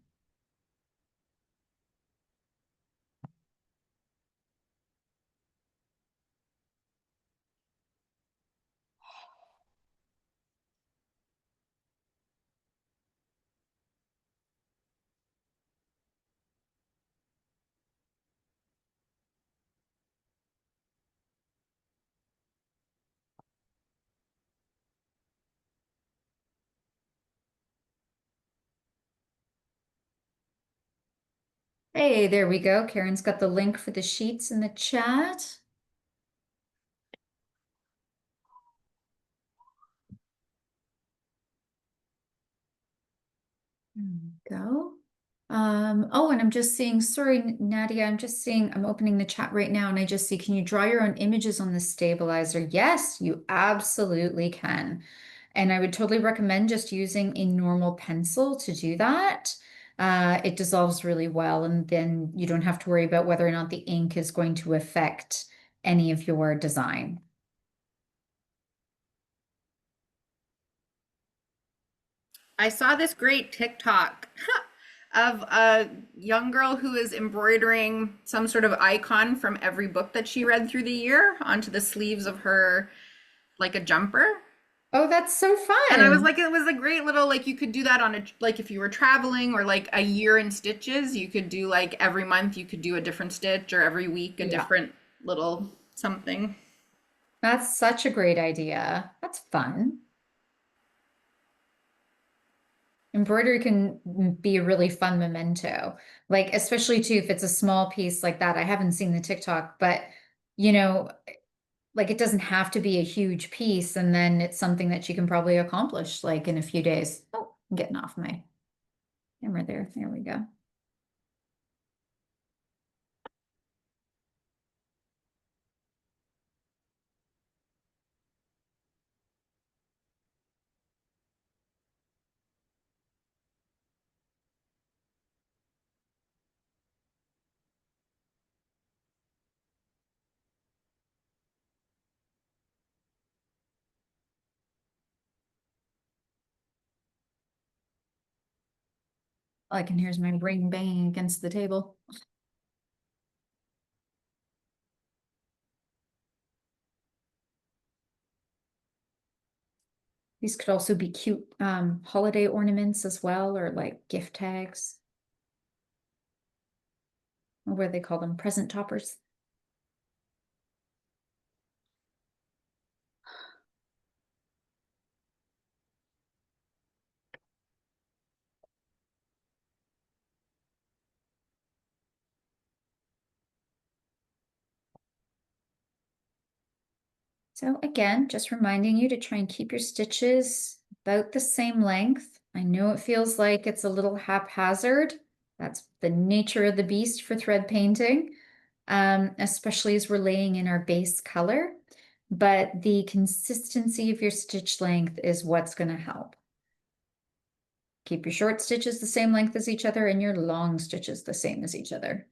Hey, there we go. Karen's got the link for the sheets in the chat. There we go. Oh, and I'm just seeing, sorry, Nadia, I'm opening the chat right now and I just see, can you draw your own images on the stabilizer? Yes, you absolutely can. And I would totally recommend just using a normal pencil to do that. It dissolves really well, and then you don't have to worry about whether or not the ink is going to affect any of your design. I saw this great TikTok of a young girl who is embroidering some sort of icon from every book that she read through the year onto the sleeves of her, like a jumper. Oh, that's so fun. And I was like, it was a great little, like, you could do that on a, like, if you were traveling, or like a year in stitches, you could do like every month you could do a different stitch, or every week a different little something. That's such a great idea. That's fun. Embroidery can be a really fun memento, like especially too if it's a small piece like that. I haven't seen the TikTok, but you know, like it doesn't have to be a huge piece, and then it's something that you can probably accomplish like in a few days. Oh, I'm getting off my camera there. There we go. All I can hear is my brain banging against the table. These could also be cute holiday ornaments as well, or like gift tags. Or what do they call them? Present toppers. So again, just reminding you to try and keep your stitches about the same length. I know it feels like it's a little haphazard. That's the nature of the beast for thread painting, especially as we're laying in our base color. But the consistency of your stitch length is what's going to help. Keep your short stitches the same length as each other and your long stitches the same as each other.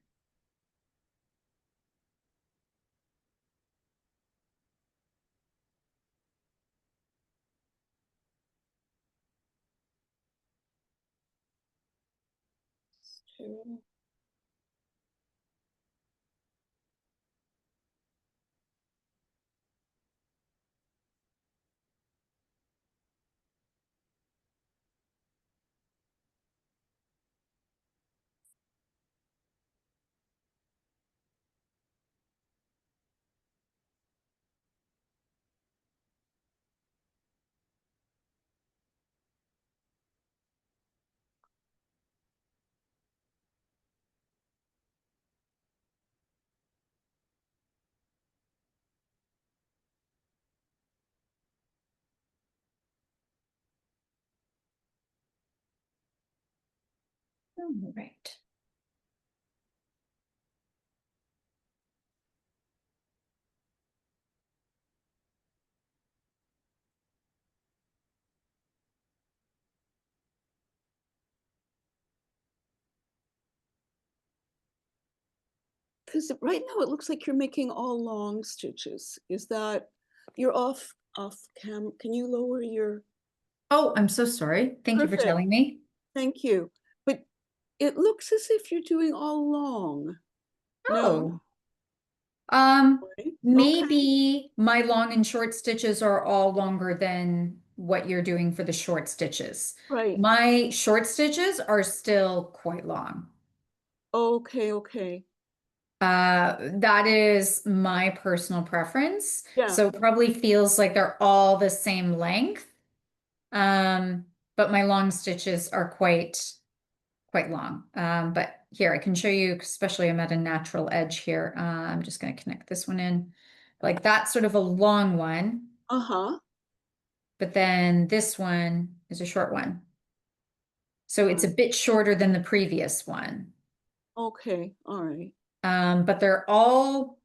All right. Because right now it looks like you're making all long stitches. Is that, you're off cam, can you lower your, Oh, I'm so sorry. Thank you for Perfect. telling me. thank you. But it looks as if you're doing all long. No, right? Okay. Maybe my long and short stitches are all longer than what you're doing for the short stitches. Right, My short stitches are still quite long. okay. That is my personal preference. Yeah. So it probably feels like they're all the same length. But my long stitches are quite long. But here I can show you, especially I'm at a natural edge here. I'm just going to connect this one in. Like that's sort of a long one, Uh-huh. but then this one is a short one. So it's a bit shorter than the previous one. Okay, all right. But they're all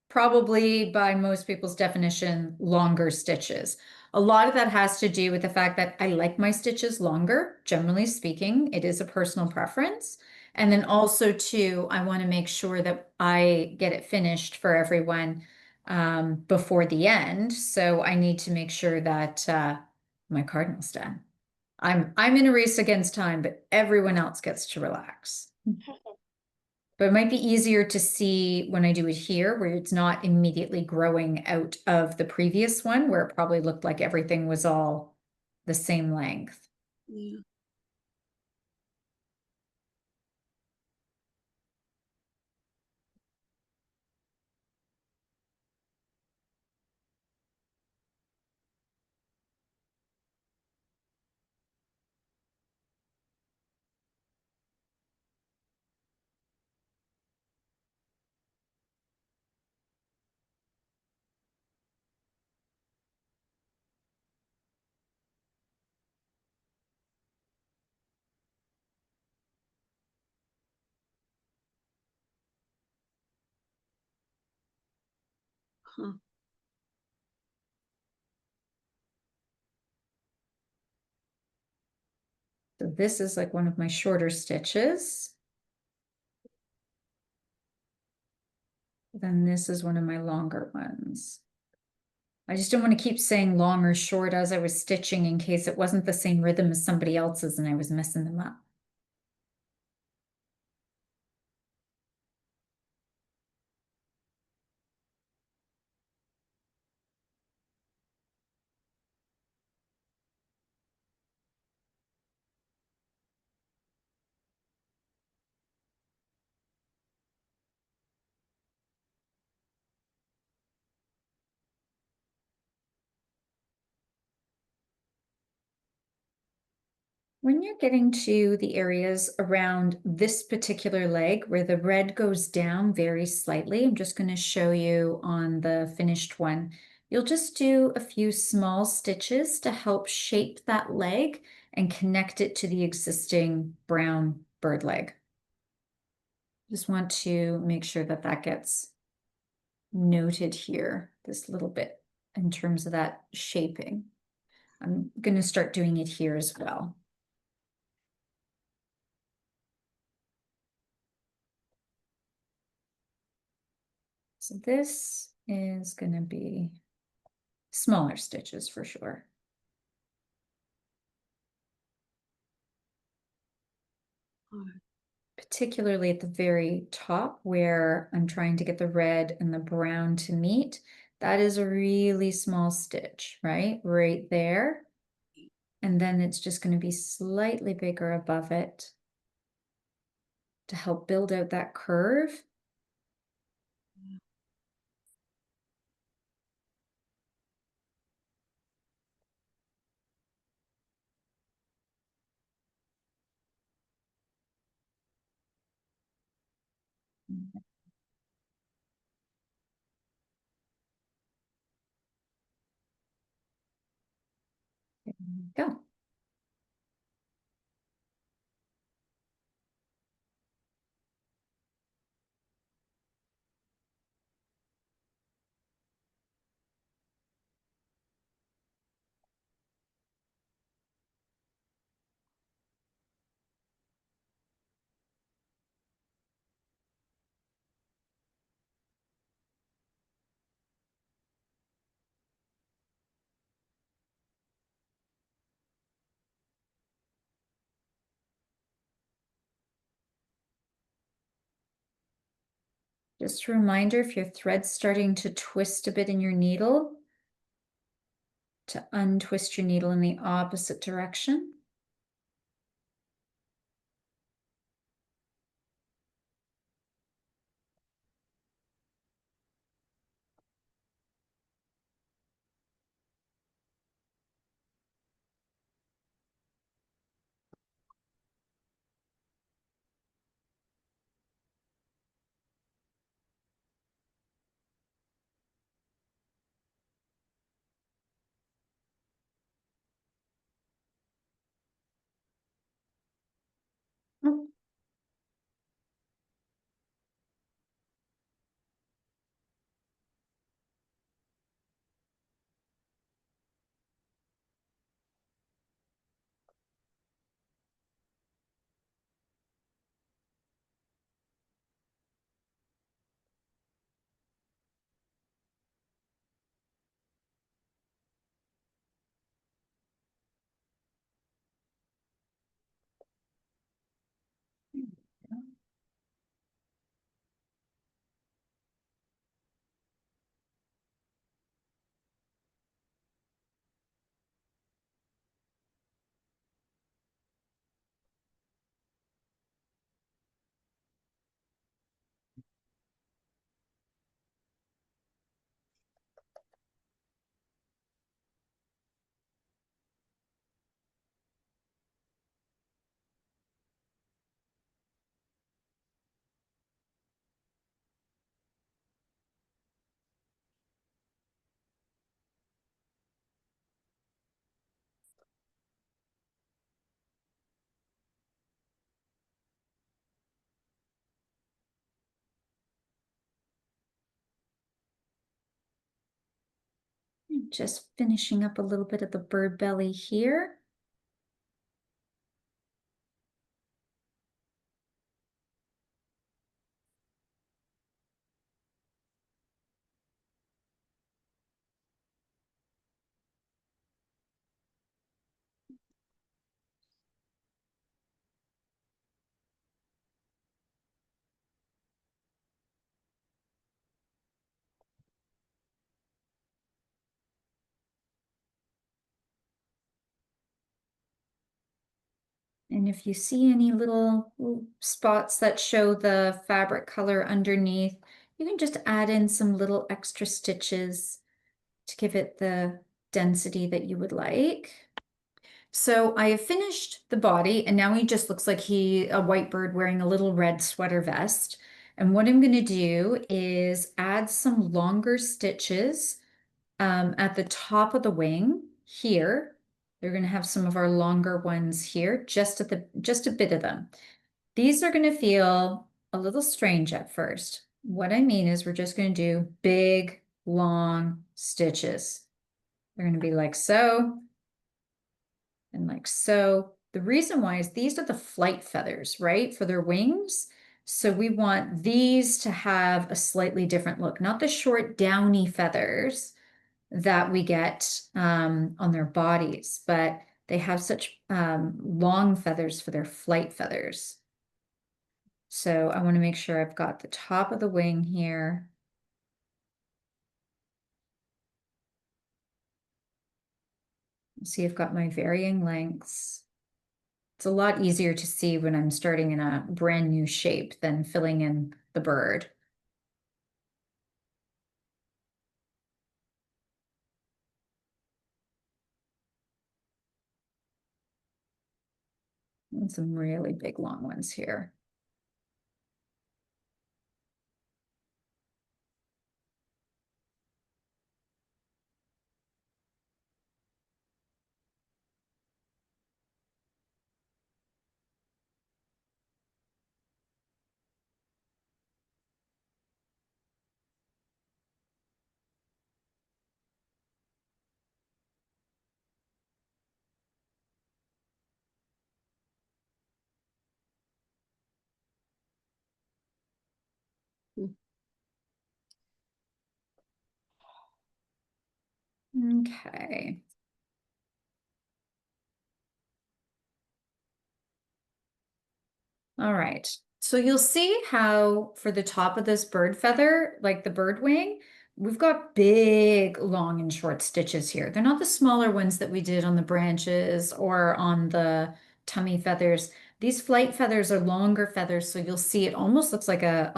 probably, by most people's definition, longer stitches. A lot of that has to do with the fact that I like my stitches longer, generally speaking. It is a personal preference. And then also too, I want to make sure that I get it finished for everyone before the end. So I need to make sure that my cardinal's done. I'm in a race against time, but everyone else gets to relax. But it might be easier to see when I do it here, where it's not immediately growing out of the previous one, where it probably looked like everything was all the same length. Yeah. Huh. So this is like one of my shorter stitches. Then this is one of my longer ones. I just don't want to keep saying long or short as I was stitching in case it wasn't the same rhythm as somebody else's and I was messing them up. When you're getting to the areas around this particular leg where the red goes down very slightly, I'm just going to show you on the finished one. You'll just do a few small stitches to help shape that leg and connect it to the existing brown bird leg. Just want to make sure that that gets noted here, this little bit in terms of that shaping. I'm going to start doing it here as well. So this is going to be smaller stitches for sure. Particularly at the very top where I'm trying to get the red and the brown to meet. That is a really small stitch, right? Right there. And then it's just going to be slightly bigger above it to help build out that curve. There we go. Just a reminder, if your thread's starting to twist a bit in your needle, to untwist your needle in the opposite direction. Just finishing up a little bit of the bird belly here. And if you see any little spots that show the fabric color underneath, you can just add in some little extra stitches to give it the density that you would like. So I have finished the body, and now he just looks like a white bird wearing a little red sweater vest. And what I'm going to do is add some longer stitches at the top of the wing here. They're going to have some of our longer ones here, just a bit of them. These are going to feel a little strange at first. What I mean is we're just going to do big, long stitches. They're going to be like so and like so. The reason why is these are the flight feathers, right, for their wings. So we want these to have a slightly different look, not the short downy feathers that we get on their bodies, but they have such long feathers for their flight feathers. So I want to make sure I've got the top of the wing here. See, I've got my varying lengths. It's a lot easier to see when I'm starting in a brand new shape than filling in the bird. And some really big long ones here. Okay. All right. So you'll see how for the top of this bird feather, like the bird wing, we've got big, long and short stitches here. They're not the smaller ones that we did on the branches or on the tummy feathers. These flight feathers are longer feathers, so you'll see it almost looks like a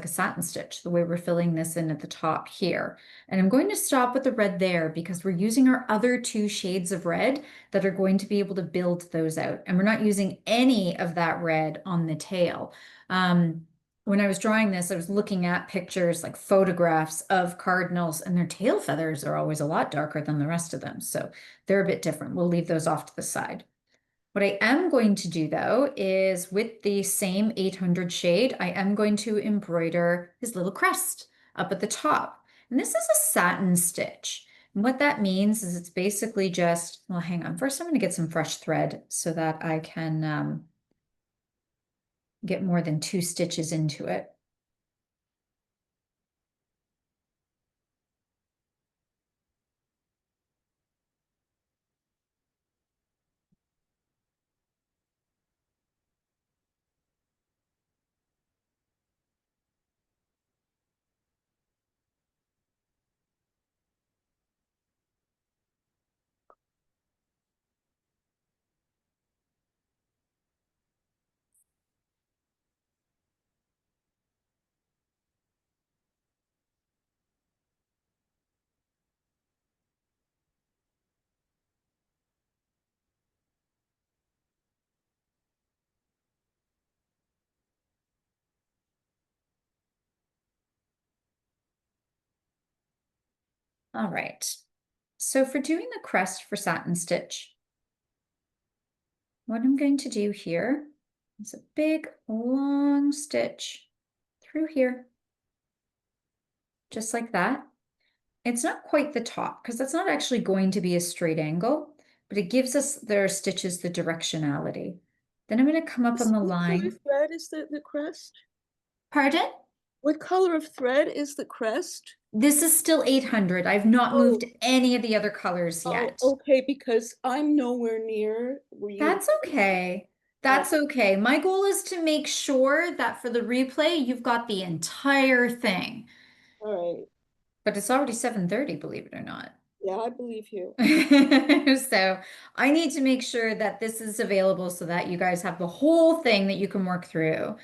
satin stitch, the way we're filling this in at the top here. And I'm going to stop with the red there because we're using our other two shades of red that are going to be able to build those out. And we're not using any of that red on the tail. When I was drawing this, I was looking at pictures, like photographs of cardinals, and their tail feathers are always a lot darker than the rest of them. So they're a bit different. We'll leave those off to the side. What I am going to do though is with the same 800 shade, I am going to embroider his little crest up at the top. And this is a satin stitch. And what that means is it's basically just, well, hang on. First, I'm going to get some fresh thread so that I can get more than 2 stitches into it. All right. So for doing the crest for satin stitch, what I'm going to do here is a big long stitch through here, just like that. it's not quite the top because that's not actually going to be a straight angle, but it gives us their stitches the directionality. Then I'm going to come up on the What color line. thread is the crest? Pardon? What color of thread is the crest? This is still 800. I've not moved any of the other colors yet. Oh, okay, because I'm nowhere near where you. That's okay. That's okay. My goal is to make sure that for the replay, you've got the entire thing. All right. But it's already 7:30, believe it or not. Yeah, I believe you. So I need to make sure that this is available so that you guys have the whole thing that you can work through.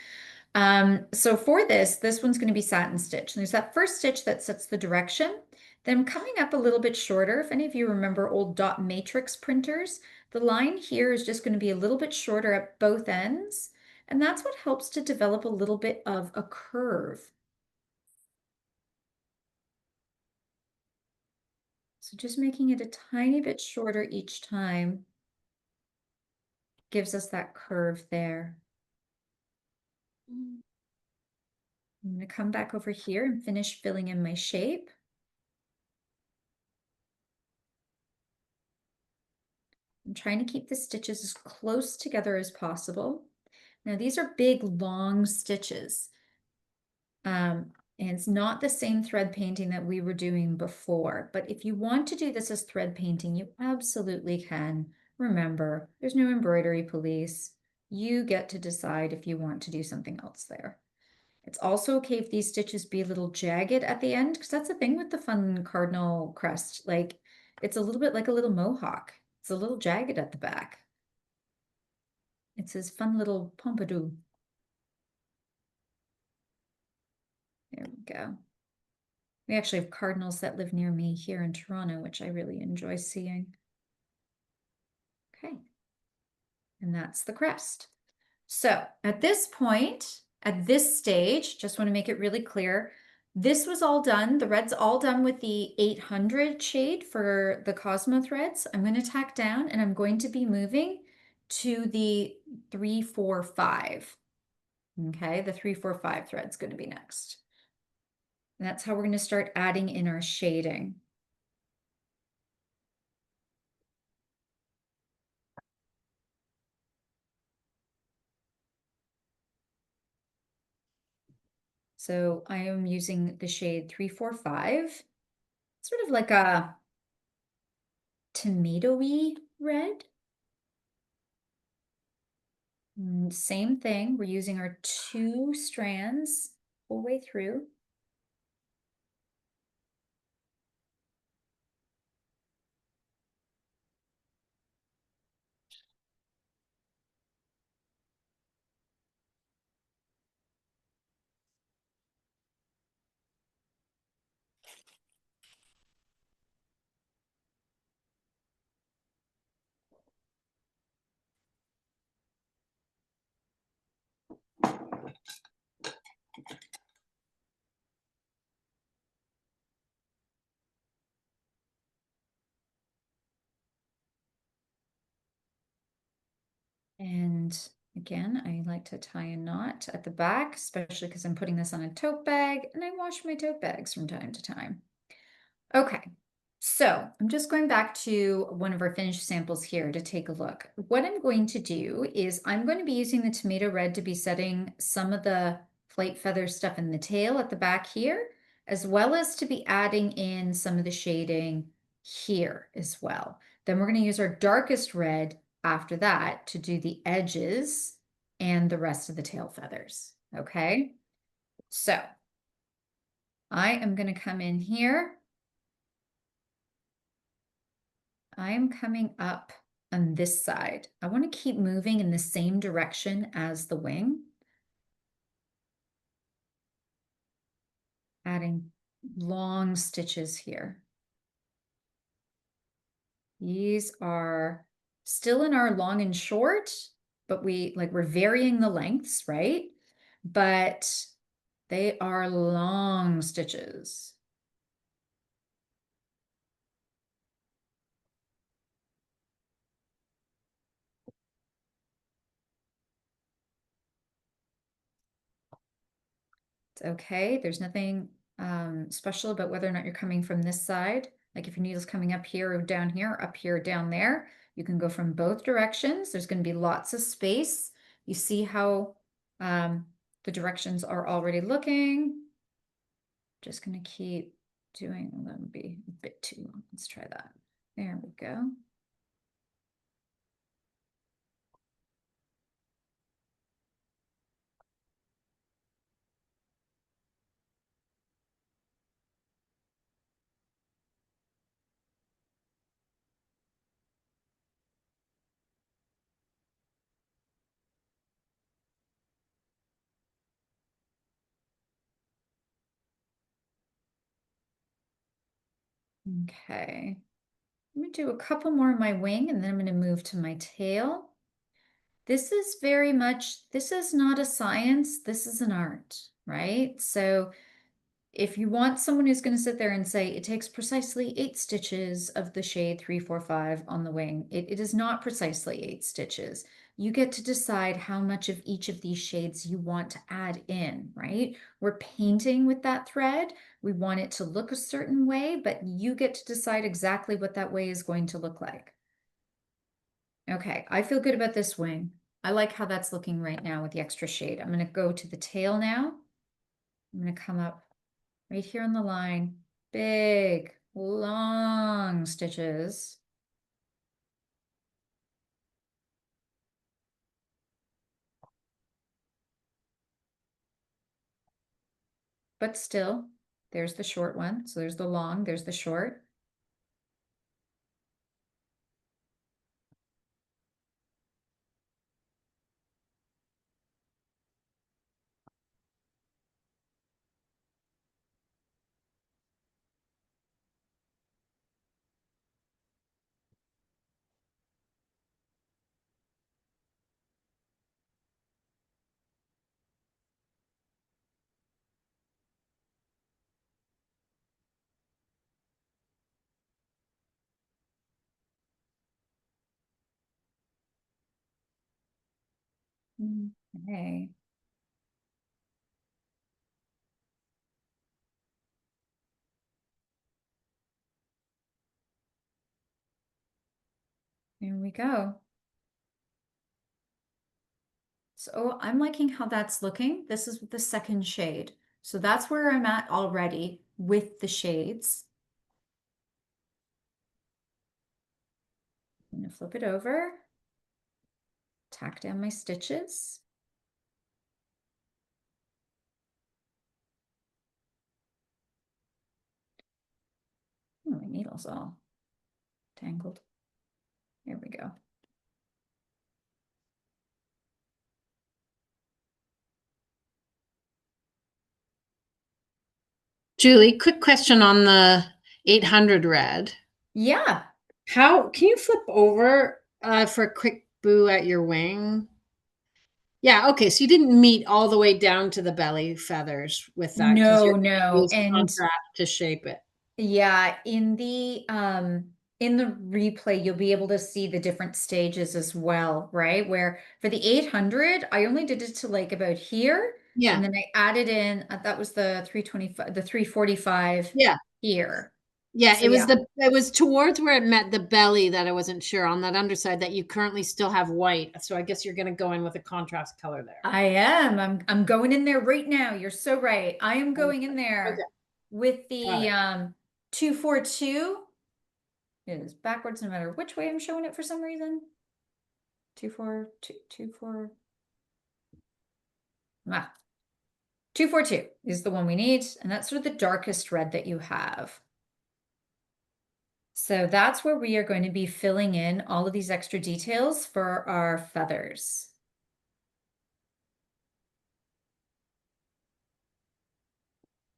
So for this one's going to be satin stitch. And there's that first stitch that sets the direction. Then I'm coming up a little bit shorter. If any of you remember old dot matrix printers, the line here is just going to be a little bit shorter at both ends. And that's what helps to develop a little bit of a curve. So just making it a tiny bit shorter each time gives us that curve there. I'm going to come back over here and finish filling in my shape. I'm trying to keep the stitches as close together as possible. Now these are big, long stitches. And it's not the same thread painting that we were doing before, but if you want to do this as thread painting, you absolutely can. Remember, there's no embroidery police. You get to decide if you want to do something else there. It's also okay if these stitches be a little jagged at the end, because that's the thing with the fun cardinal crest. Like, it's a little bit like a little mohawk. It's a little jagged at the back. It's his fun little pompadour. There we go. We actually have cardinals that live near me here in Toronto, which I really enjoy seeing. Okay. And that's the crest. So at this point, at this stage, just want to make it really clear, this was all done. The red's all done with the 800 shade for the Cosmo threads. I'm going to tack down and I'm going to be moving to the 345. Okay, the 345 thread's going to be next. And that's how we're going to start adding in our shading. So I am using the shade 345, sort of like a tomatoey red. And same thing, we're using our 2 strands whole way through. And again, I like to tie a knot at the back, especially because I'm putting this on a tote bag, and I wash my tote bags from time to time. Okay, so I'm just going back to one of our finished samples here to take a look. What I'm going to do is I'm going to be using the tomato red to be setting some of the flight feather stuff in the tail at the back here, as well as to be adding in some of the shading here as well. Then we're going to use our darkest red after that to do the edges and the rest of the tail feathers. Okay, so I am going to come in here. I'm coming up on this side. I want to keep moving in the same direction as the wing. Adding long stitches here. These are still in our long and short, but we're varying the lengths, right? But they are long stitches. It's okay. There's nothing special about whether or not you're coming from this side. Like if your needle's coming up here or down here, up here, down there, you can go from both directions. There's going to be lots of space. You see how the directions are already looking. Just going to keep doing, that would be a bit too long. Let's try that. There we go. Okay. I'm going to do a couple more on my wing and then I'm going to move to my tail. This is very much, this is not a science, this is an art, right? So if you want someone who's going to sit there and say it takes precisely 8 stitches of the shade 345 on the wing, it is not precisely 8 stitches. You get to decide how much of each of these shades you want to add in, right? We're painting with that thread. We want it to look a certain way, but you get to decide exactly what that way is going to look like. Okay, I feel good about this wing. I like how that's looking right now with the extra shade. I'm going to go to the tail now. I'm going to come up right here on the line. Big, long stitches. But still, there's the short one. So there's the long, there's the short. Okay. There we go. So I'm liking how that's looking. This is the second shade. So that's where I'm at already with the shades. I'm going to flip it over, tack down my stitches. Oh, my needle's all tangled. There we go. Julie, quick question on the 800 red. Yeah. How can you flip over for a quick boo at your wing? Yeah, okay. So you didn't meet all the way down to the belly feathers with that because No, you're no. use And contrast to shape it. yeah, in the replay, you'll be able to see the different stages as well, right? Where for the 800, I only did it to like about here. Yeah. And then I added in, that was the 325, the 345 Yeah. here. Yeah, So it was yeah. it was towards where it met the belly that I wasn't sure on that underside that you currently still have white. So I guess you're going to go in with a contrast color there. I am. I'm going in there right now. You're so right. I am going in there Okay. with the Got it. 242. It is backwards no matter which way I'm showing it for some reason. 242. Ah. 242 is the one we need, and that's sort of the darkest red that you have. So that's where we are going to be filling in all of these extra details for our feathers.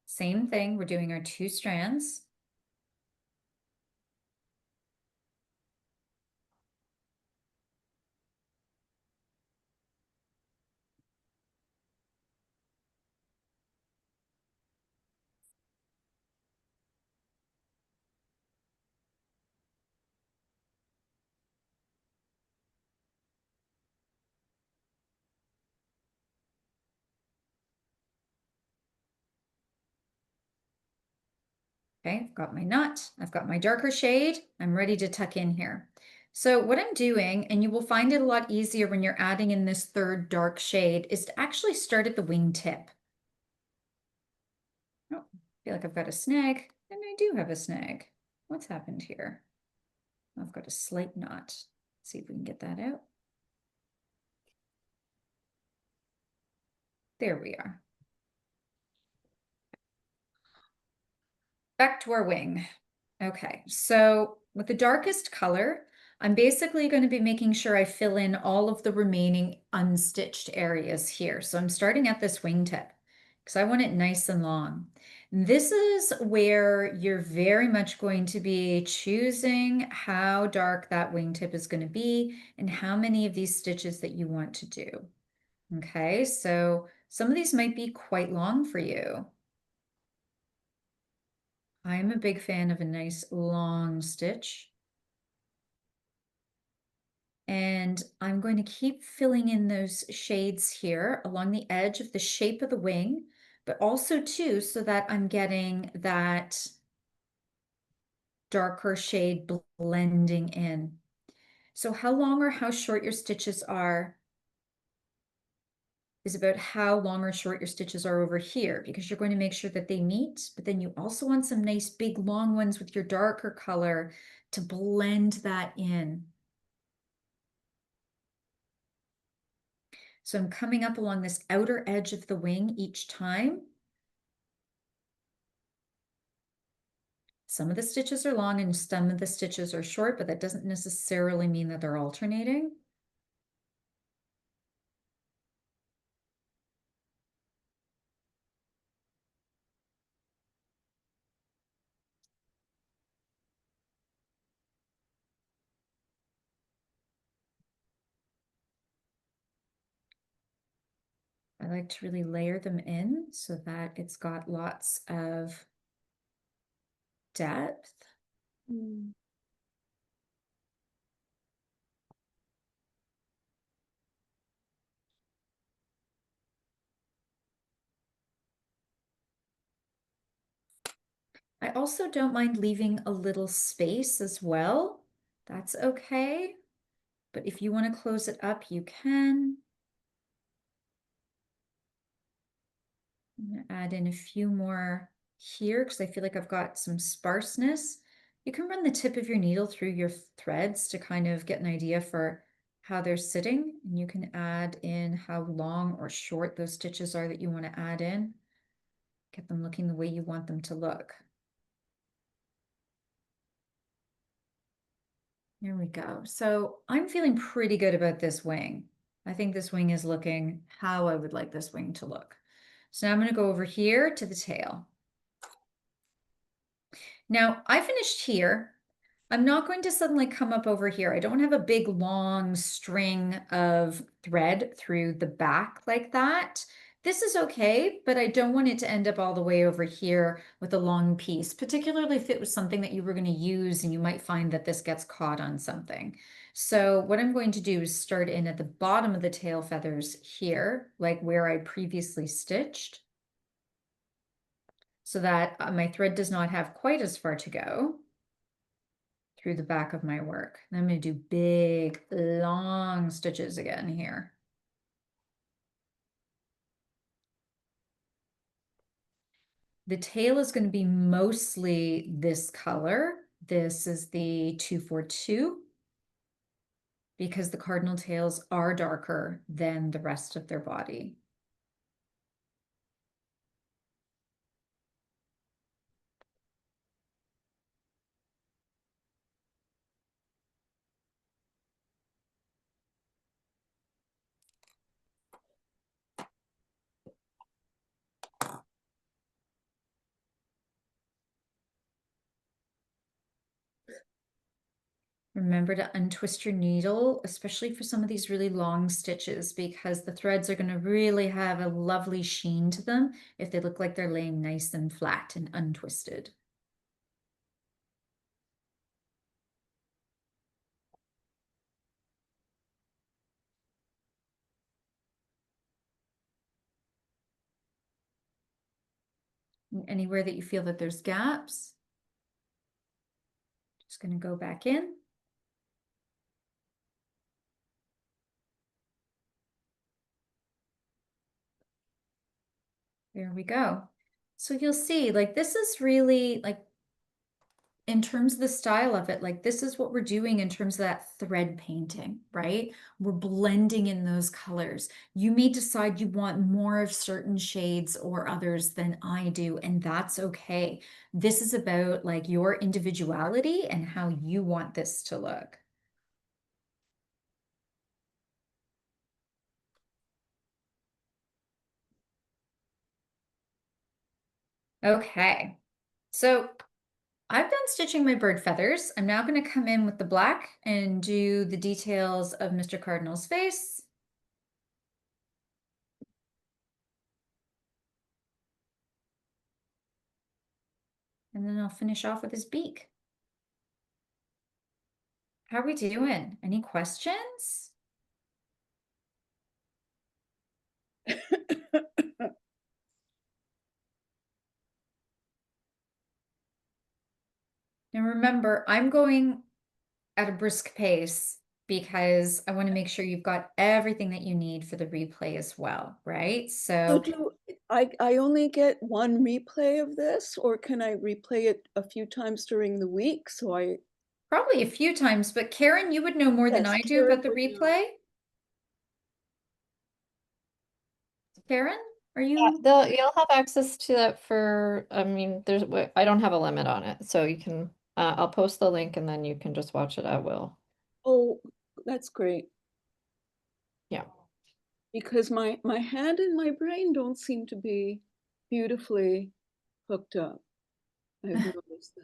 Same thing, we're doing our 2 strands. Okay, I've got my knot, I've got my darker shade, I'm ready to tuck in here. So what I'm doing, and you will find it a lot easier when you're adding in this third dark shade, is to actually start at the wingtip. Oh, I feel like I've got a snag, and I do have a snag. What's happened here? I've got a slight knot. Let's see if we can get that out. There we are. Back to our wing. Okay, so with the darkest color, I'm basically going to be making sure I fill in all of the remaining unstitched areas here. So I'm starting at this wingtip because I want it nice and long. This is where you're very much going to be choosing how dark that wingtip is going to be and how many of these stitches that you want to do. Okay, so some of these might be quite long for you. I'm a big fan of a nice long stitch. And I'm going to keep filling in those shades here along the edge of the shape of the wing, but also too, so that I'm getting that darker shade blending in. So how long or how short your stitches are is about how long or short your stitches are over here, because you're going to make sure that they meet, but then you also want some nice big long ones with your darker color to blend that in. So I'm coming up along this outer edge of the wing each time. Some of the stitches are long and some of the stitches are short, but that doesn't necessarily mean that they're alternating. I like to really layer them in so that it's got lots of depth. Mm. I also don't mind leaving a little space as well. That's okay. But if you want to close it up, you can. I'm going to add in a few more here because I feel like I've got some sparseness. You can run the tip of your needle through your threads to kind of get an idea for how they're sitting. And you can add in how long or short those stitches are that you want to add in. Get them looking the way you want them to look. There we go. So I'm feeling pretty good about this wing. I think this wing is looking how I would like this wing to look. So now I'm going to go over here to the tail. Now I finished here. I'm not going to suddenly come up over here. I don't have a big long string of thread through the back like that. This is okay, but I don't want it to end up all the way over here with a long piece, particularly if it was something that you were going to use and you might find that this gets caught on something. So what I'm going to do is start in at the bottom of the tail feathers here, like where I previously stitched, so that my thread does not have quite as far to go through the back of my work. And I'm going to do big, long stitches again here. The tail is going to be mostly this color. This is the 242 because the cardinal tails are darker than the rest of their body. Remember to untwist your needle, especially for some of these really long stitches, because the threads are going to really have a lovely sheen to them if they look like they're laying nice and flat and untwisted. And anywhere that you feel that there's gaps, Just going to go back in. There we go. So you'll see, like, this is really, like, in terms of the style of it, like, this is what we're doing in terms of that thread painting, right? We're blending in those colors. You may decide you want more of certain shades or others than I do, and that's okay. This is about, like, your individuality and how you want this to look. Okay, so I've done stitching my bird feathers. I'm now going to come in with the black and do the details of Mr. Cardinal's face. And then I'll finish off with his beak. How are we doing? Any questions? And remember, I'm going at a brisk pace because I want to make sure you've got everything that you need for the replay as well, right? So So I only get one replay of this, or can I replay it a few times during the week? So probably a few times, but Karen, you would know more than Yes, I do Karen about the would know. replay. Karen, are Yeah, you? you'll have access to that for, I mean, I don't have a limit on it, so you can, I'll post the link and then you can just watch it at will. Oh, that's great. Yeah. Because my hand and my brain don't seem to be beautifully hooked up. I've noticed that.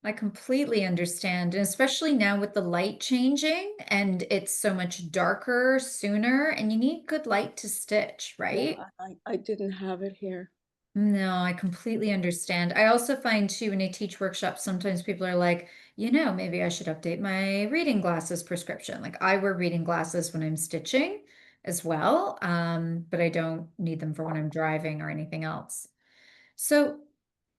I completely understand, and especially now with the light changing and it's so much darker sooner, and you need good light to stitch, right? Yeah, I didn't have it here. No, I completely understand. I also find too, when I teach workshops, sometimes people are like, you know, maybe I should update my reading glasses prescription. Like, I wear reading glasses when I'm stitching as well, but I don't need them for when I'm driving or anything else. So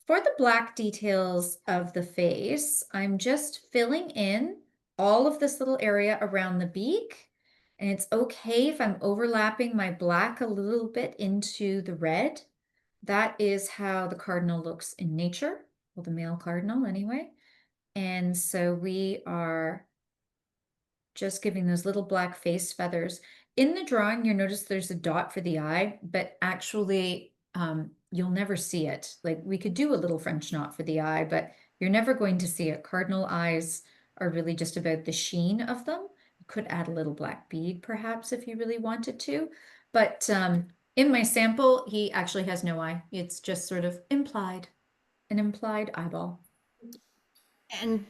for the black details of the face, I'm just filling in all of this little area around the beak. And it's okay if I'm overlapping my black a little bit into the red. That is how the cardinal looks in nature, well, the male cardinal anyway. And so we are just giving those little black face feathers. In the drawing, you'll notice there's a dot for the eye, but actually you'll never see it. Like, we could do a little French knot for the eye, but you're never going to see it. Cardinal eyes are really just about the sheen of them. You could add a little black bead perhaps if you really wanted to, but in my sample, he actually has no eye. It's just sort of implied, an implied eyeball. And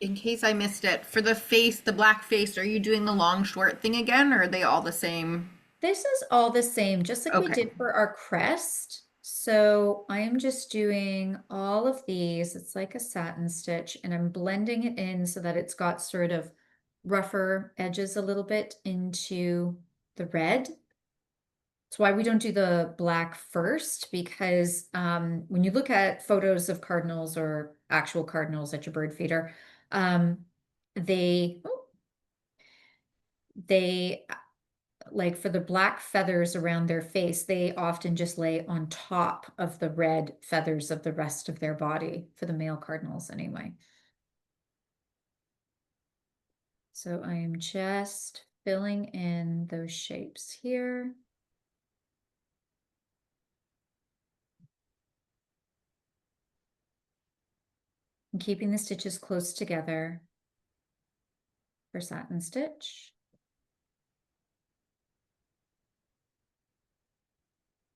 in case I missed it, for the face, the black face, are you doing the long short thing again, or are they all the same? This is all the same, just like we Okay. did for our crest. So I am just doing all of these. It's like a satin stitch, and I'm blending it in so that it's got sort of rougher edges a little bit into the red. That's why we don't do the black first, because when you look at photos of cardinals or actual cardinals at your bird feeder, they like, for the black feathers around their face, they often just lay on top of the red feathers of the rest of their body, for the male cardinals anyway. So I am just filling in those shapes here. And keeping the stitches close together for satin stitch.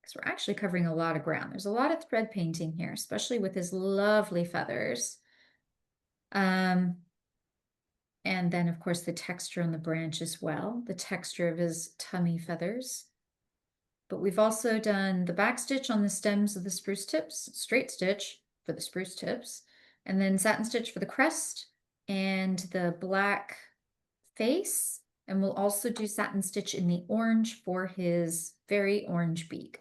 Because we're actually covering a lot of ground. There's a lot of thread painting here, especially with his lovely feathers. And then, of course, the texture on the branch as well, the texture of his tummy feathers. But we've also done the back stitch on the stems of the spruce tips, straight stitch for the spruce tips, and then satin stitch for the crest and the black face. And we'll also do satin stitch in the orange for his very orange beak.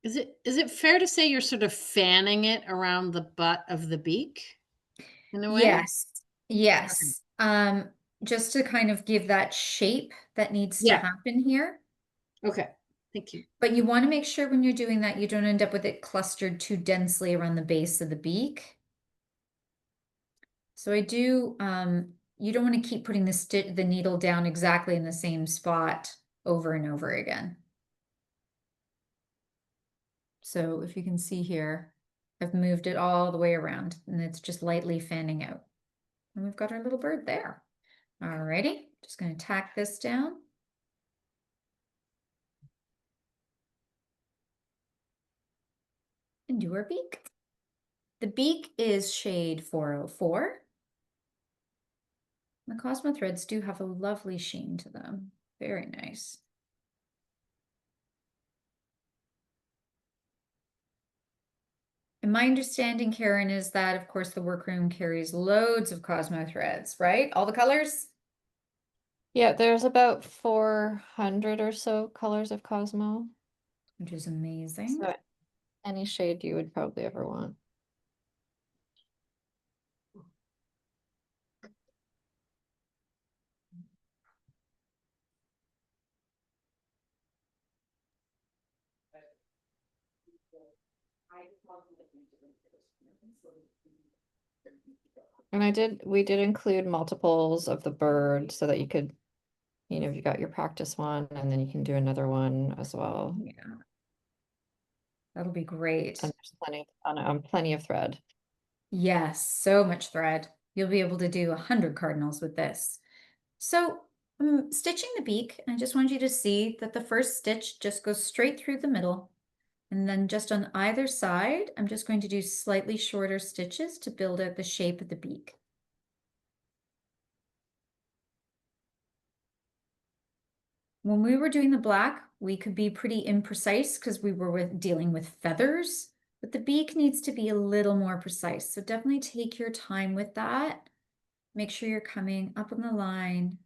Is it fair to say you're sort of fanning it around the butt of the beak in a way? Yes, yes. Just to kind of give that shape that needs to Yeah. happen here. Okay, thank you. But you want to make sure when you're doing that, you don't end up with it clustered too densely around the base of the beak. So I do, you don't want to keep putting the needle down exactly in the same spot over and over again. So if you can see here, I've moved it all the way around and it's just lightly fanning out. And we've got our little bird there. Alrighty, just going to tack this down. And do our beak. The beak is shade 404. The Cosmo threads do have a lovely sheen to them. Very nice. And my understanding, Karen, is that, of course, the workroom carries loads of Cosmo threads, right? All the colors? Yeah, there's about 400 or so colors of Cosmo. Which is amazing. So any shade you would probably ever want. And we did include multiples of the bird so that you could, you know, you got your practice one and then you can do another one as well. Yeah. That'll be great. And there's plenty of thread. Yes, so much thread. You'll be able to do 100 cardinals with this. So I'm stitching the beak, and I just want you to see that the first stitch just goes straight through the middle. And then just on either side, I'm just going to do slightly shorter stitches to build out the shape of the beak. When we were doing the black, we could be pretty imprecise because we were dealing with feathers, but the beak needs to be a little more precise. So definitely take your time with that. Make sure you're coming up on the line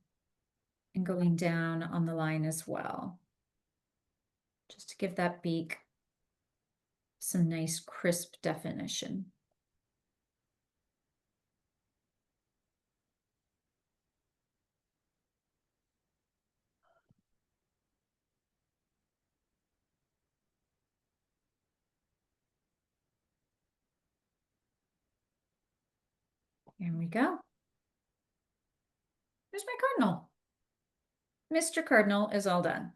and going down on the line as well. Just to give that beak some nice crisp definition. Here we go. There's my cardinal. Mr. Cardinal is all done.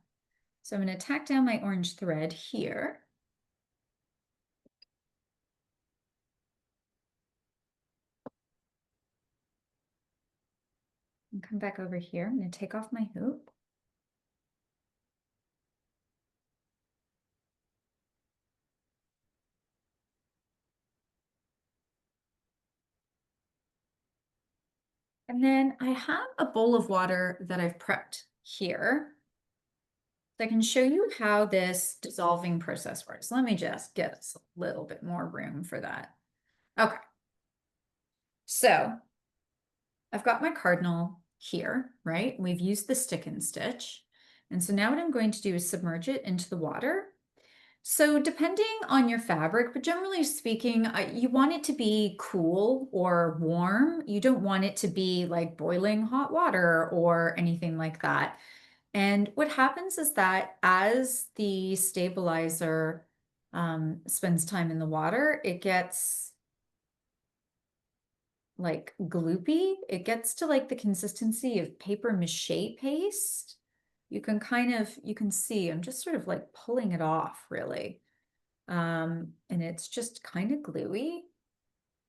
So I'm going to tack down my orange thread here. And come back over here. I'm going to take off my hoop. And then I have a bowl of water that I've prepped here. So I can show you how this dissolving process works. Let me just get us a little bit more room for that. Okay. So I've got my cardinal here, right? We've used the stick and stitch. And so now what I'm going to do is submerge it into the water. So depending on your fabric, but generally speaking, you want it to be cool or warm. You don't want it to be like boiling hot water or anything like that. And what happens is that as the stabilizer spends time in the water, it gets like gloopy. It gets to like the consistency of paper mache paste. You can see, I'm just sort of like pulling it off really. And it's just kind of gluey.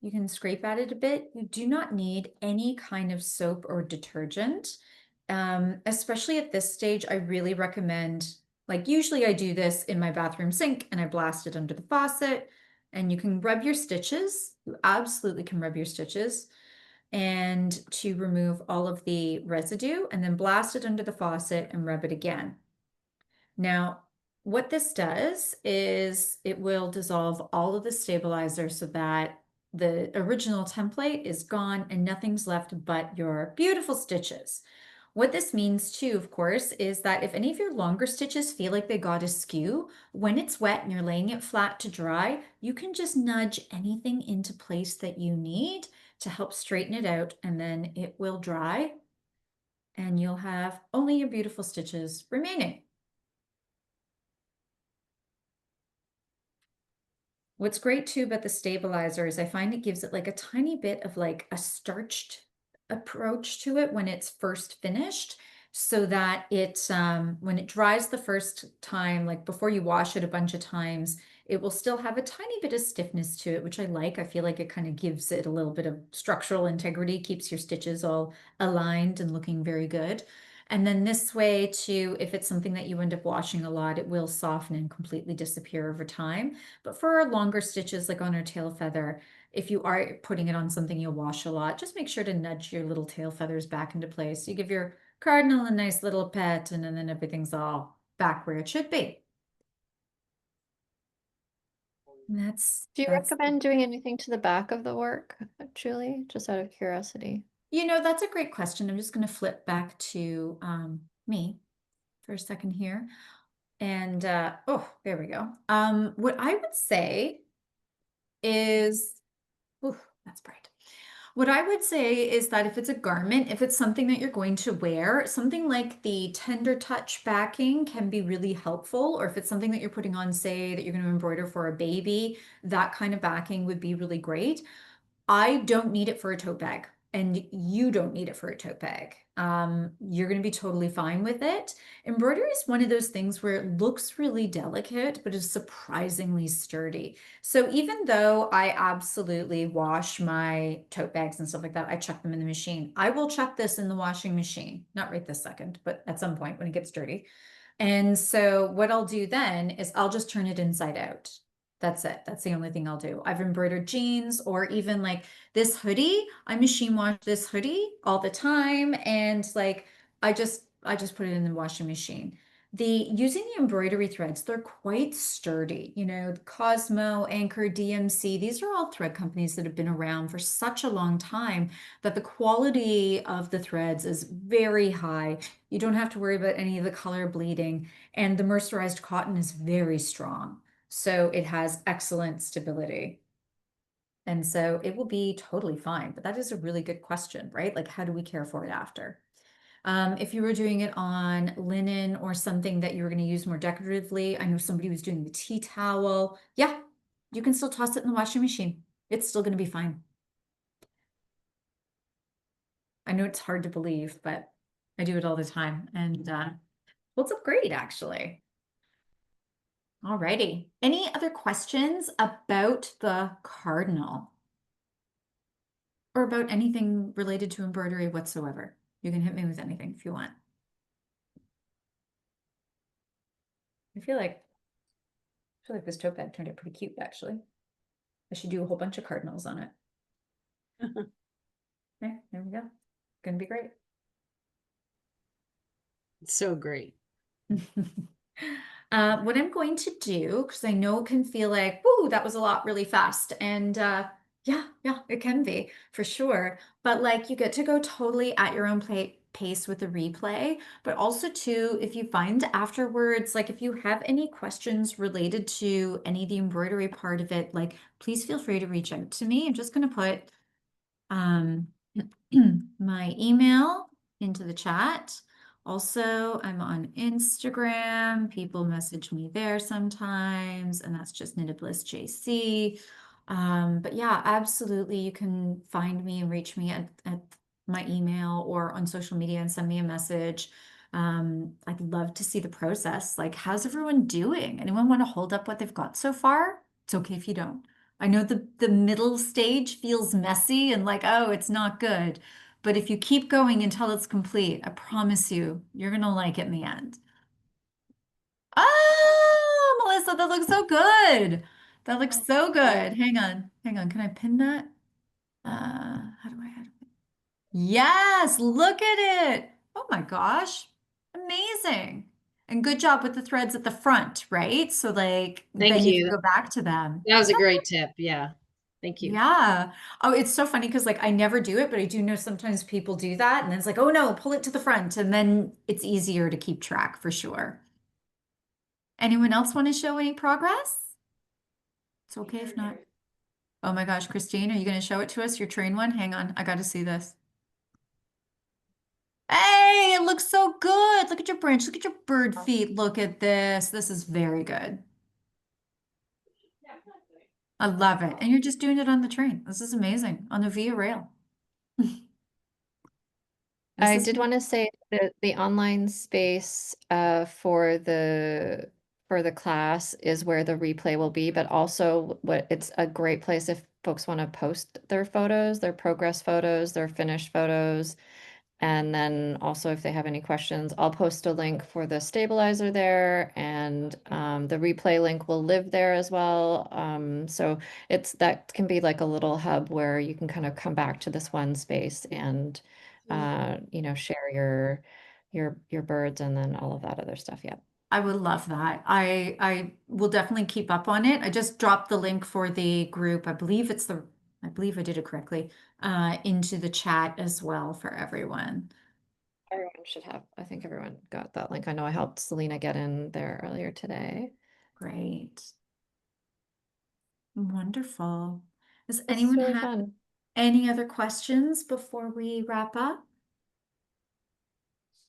You can scrape at it a bit. You do not need any kind of soap or detergent. Especially at this stage, I really recommend, like usually I do this in my bathroom sink and I blast it under the faucet, and you can rub your stitches. You absolutely can rub your stitches and to remove all of the residue, and then blast it under the faucet and rub it again. Now, what this does is it will dissolve all of the stabilizer so that the original template is gone and nothing's left but your beautiful stitches. What this means too, of course, is that if any of your longer stitches feel like they got askew, when it's wet and you're laying it flat to dry, you can just nudge anything into place that you need to help straighten it out, and then it will dry and you'll have only your beautiful stitches remaining. What's great too about the stabilizer is I find it gives it like a tiny bit of like a starched approach to it when it's first finished, so that it when it dries the first time, like before you wash it a bunch of times, it will still have a tiny bit of stiffness to it, which I like. I feel like it kind of gives it a little bit of structural integrity, keeps your stitches all aligned and looking very good. And then this way too, if it's something that you end up washing a lot, it will soften and completely disappear over time. But for longer stitches, like on our tail feather, if you are putting it on something you'll wash a lot, just make sure to nudge your little tail feathers back into place. You give your cardinal a nice little pet, and then everything's all back where it should be. And Do you that's recommend doing anything to the back of the work, Julie? Just out of curiosity. You know, that's a great question. I'm just going to flip back to me for a second here. And oh, there we go. What I would say is, oh, that's bright. What I would say is that if it's a garment, if it's something that you're going to wear, something like the tender touch backing can be really helpful. Or if it's something that you're putting on, say, that you're going to embroider for a baby, that kind of backing would be really great. I don't need it for a tote bag, and you don't need it for a tote bag. You're going to be totally fine with it. Embroidery is one of those things where it looks really delicate, but is surprisingly sturdy. So even though I absolutely wash my tote bags and stuff like that, I chuck them in the machine. I will chuck this in the washing machine, not right this second, but at some point when it gets dirty. And so what I'll do then is I'll just turn it inside out. That's it. That's the only thing I'll do. I've embroidered jeans, or even like this hoodie. I machine wash this hoodie all the time. And like, I just put it in the washing machine. Using the embroidery threads, they're quite sturdy. You know, Cosmo, Anchor, DMC, these are all thread companies that have been around for such a long time that the quality of the threads is very high. You don't have to worry about any of the color bleeding, and the mercerized cotton is very strong. So it has excellent stability. And so it will be totally fine. But that is a really good question, right? Like, how do we care for it after? If you were doing it on linen or something that you were going to use more decoratively, I know somebody was doing the tea towel. Yeah, you can still toss it in the washing machine. It's still going to be fine. I know it's hard to believe, but I do it all the time. And holds up great, actually. Alrighty. Any other questions about the cardinal? Or about anything related to embroidery whatsoever? You can hit me with anything if you want. I feel like this tote bag turned out pretty cute, actually. I should do a whole bunch of cardinals on it. Okay, there we go. Gonna be great. It's so great. What I'm going to do, because I know it can feel like, whoo, that was a lot really fast. And yeah, it can be for sure. But like, you get to go totally at your own pace with the replay. But also too, if you find afterwards, like if you have any questions related to any of the embroidery part of it, like please feel free to reach out to me. I'm just going to put my email into the chat. Also, I'm on Instagram. People message me there sometimes, and that's just Knitted Bliss JC. But yeah, absolutely, you can find me and reach me at my email or on social media and send me a message. I'd love to see the process. Like, how's everyone doing? Anyone want to hold up what they've got so far? It's okay if you don't. I know the middle stage feels messy and like, oh, it's not good. But if you keep going until it's complete, I promise you, you're going to like it in the end. Oh, Melissa, that looks so good. That looks so good. Hang on. Can I pin that? How do I? Yes, look at it. Oh my gosh. Amazing. And good job with the threads at the front, right? So like, Thank then you you. can go back to them. That was a great tip. Yeah. Thank you. Yeah. Oh, it's so funny because like I never do it, but I do know sometimes people do that. And then it's like, oh no, pull it to the front. And then it's easier to keep track for sure. Anyone else want to show any progress? It's okay if not. Oh my gosh, Christine, are you going to show it to us? Your train one? Hang on. I got to see this. Hey, it looks so good. Look at your branch. Look at your bird feet. Look at this. This is very good. I love it. And you're just doing it on the train. This is amazing. On the Via Rail. I This is did want to say that the online space for the class is where the replay will be, but also what it's a great place if folks want to post their photos, their progress photos, their finished photos. And then also if they have any questions, I'll post a link for the stabilizer there, and the replay link will live there as well. So that can be like a little hub where you can kind of come back to this one space and share your birds and then all of that other stuff. Yeah. I would love that. I will definitely keep up on it. I just dropped the link for the group. I believe I did it correctly, into the chat as well for everyone. Everyone should have. I think everyone got that link. I know I helped Selena get in there earlier today. Great. Wonderful. Does It's anyone really have fun. any other questions before we wrap up?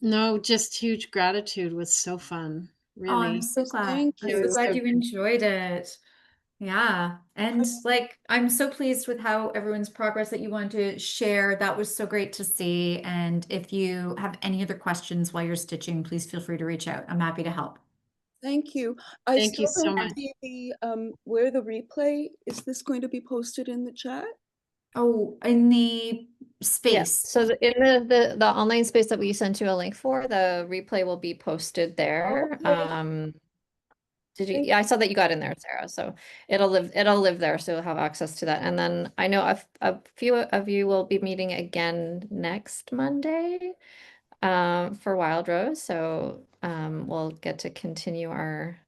No, just huge gratitude. Was so fun. Oh, I'm Really. so glad. Thank I'm you. so glad you enjoyed it. Yeah. And like, I'm so pleased with how everyone's progress that you want to share. That was so great to see. And if you have any other questions while you're stitching, please feel free to reach out. I'm happy to help. Thank you. I Thank you still so don't much. see the where the replay is. This going to be posted in the chat? Oh, in the Yeah. space. So in the online space that we sent you a link for, the replay will be posted there. Okay. Did you? Thank Yeah, I saw that you got in there, Sarah. So it'll live there, so you'll have access to that. And then I know a few of you will be meeting again next Monday for Wild Rose. So we'll get to continue our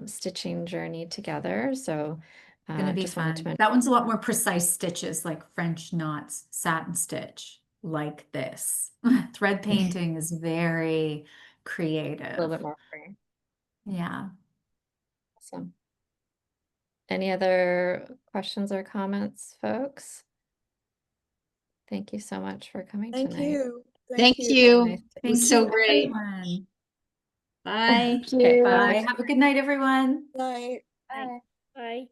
stitching journey together. So Gonna be just wanted to fun. mention. That one's a lot more precise stitches, like French knots, satin stitch, like this. Thread painting is very A creative. little bit more free. Yeah. Awesome. Any other questions or comments, folks? Thank you so much for coming Thank tonight. you. Thank Nice you. to It Thank was so you, great. everyone. Bye. Okay, Bye. Have a good night, everyone. Night. Bye. Bye.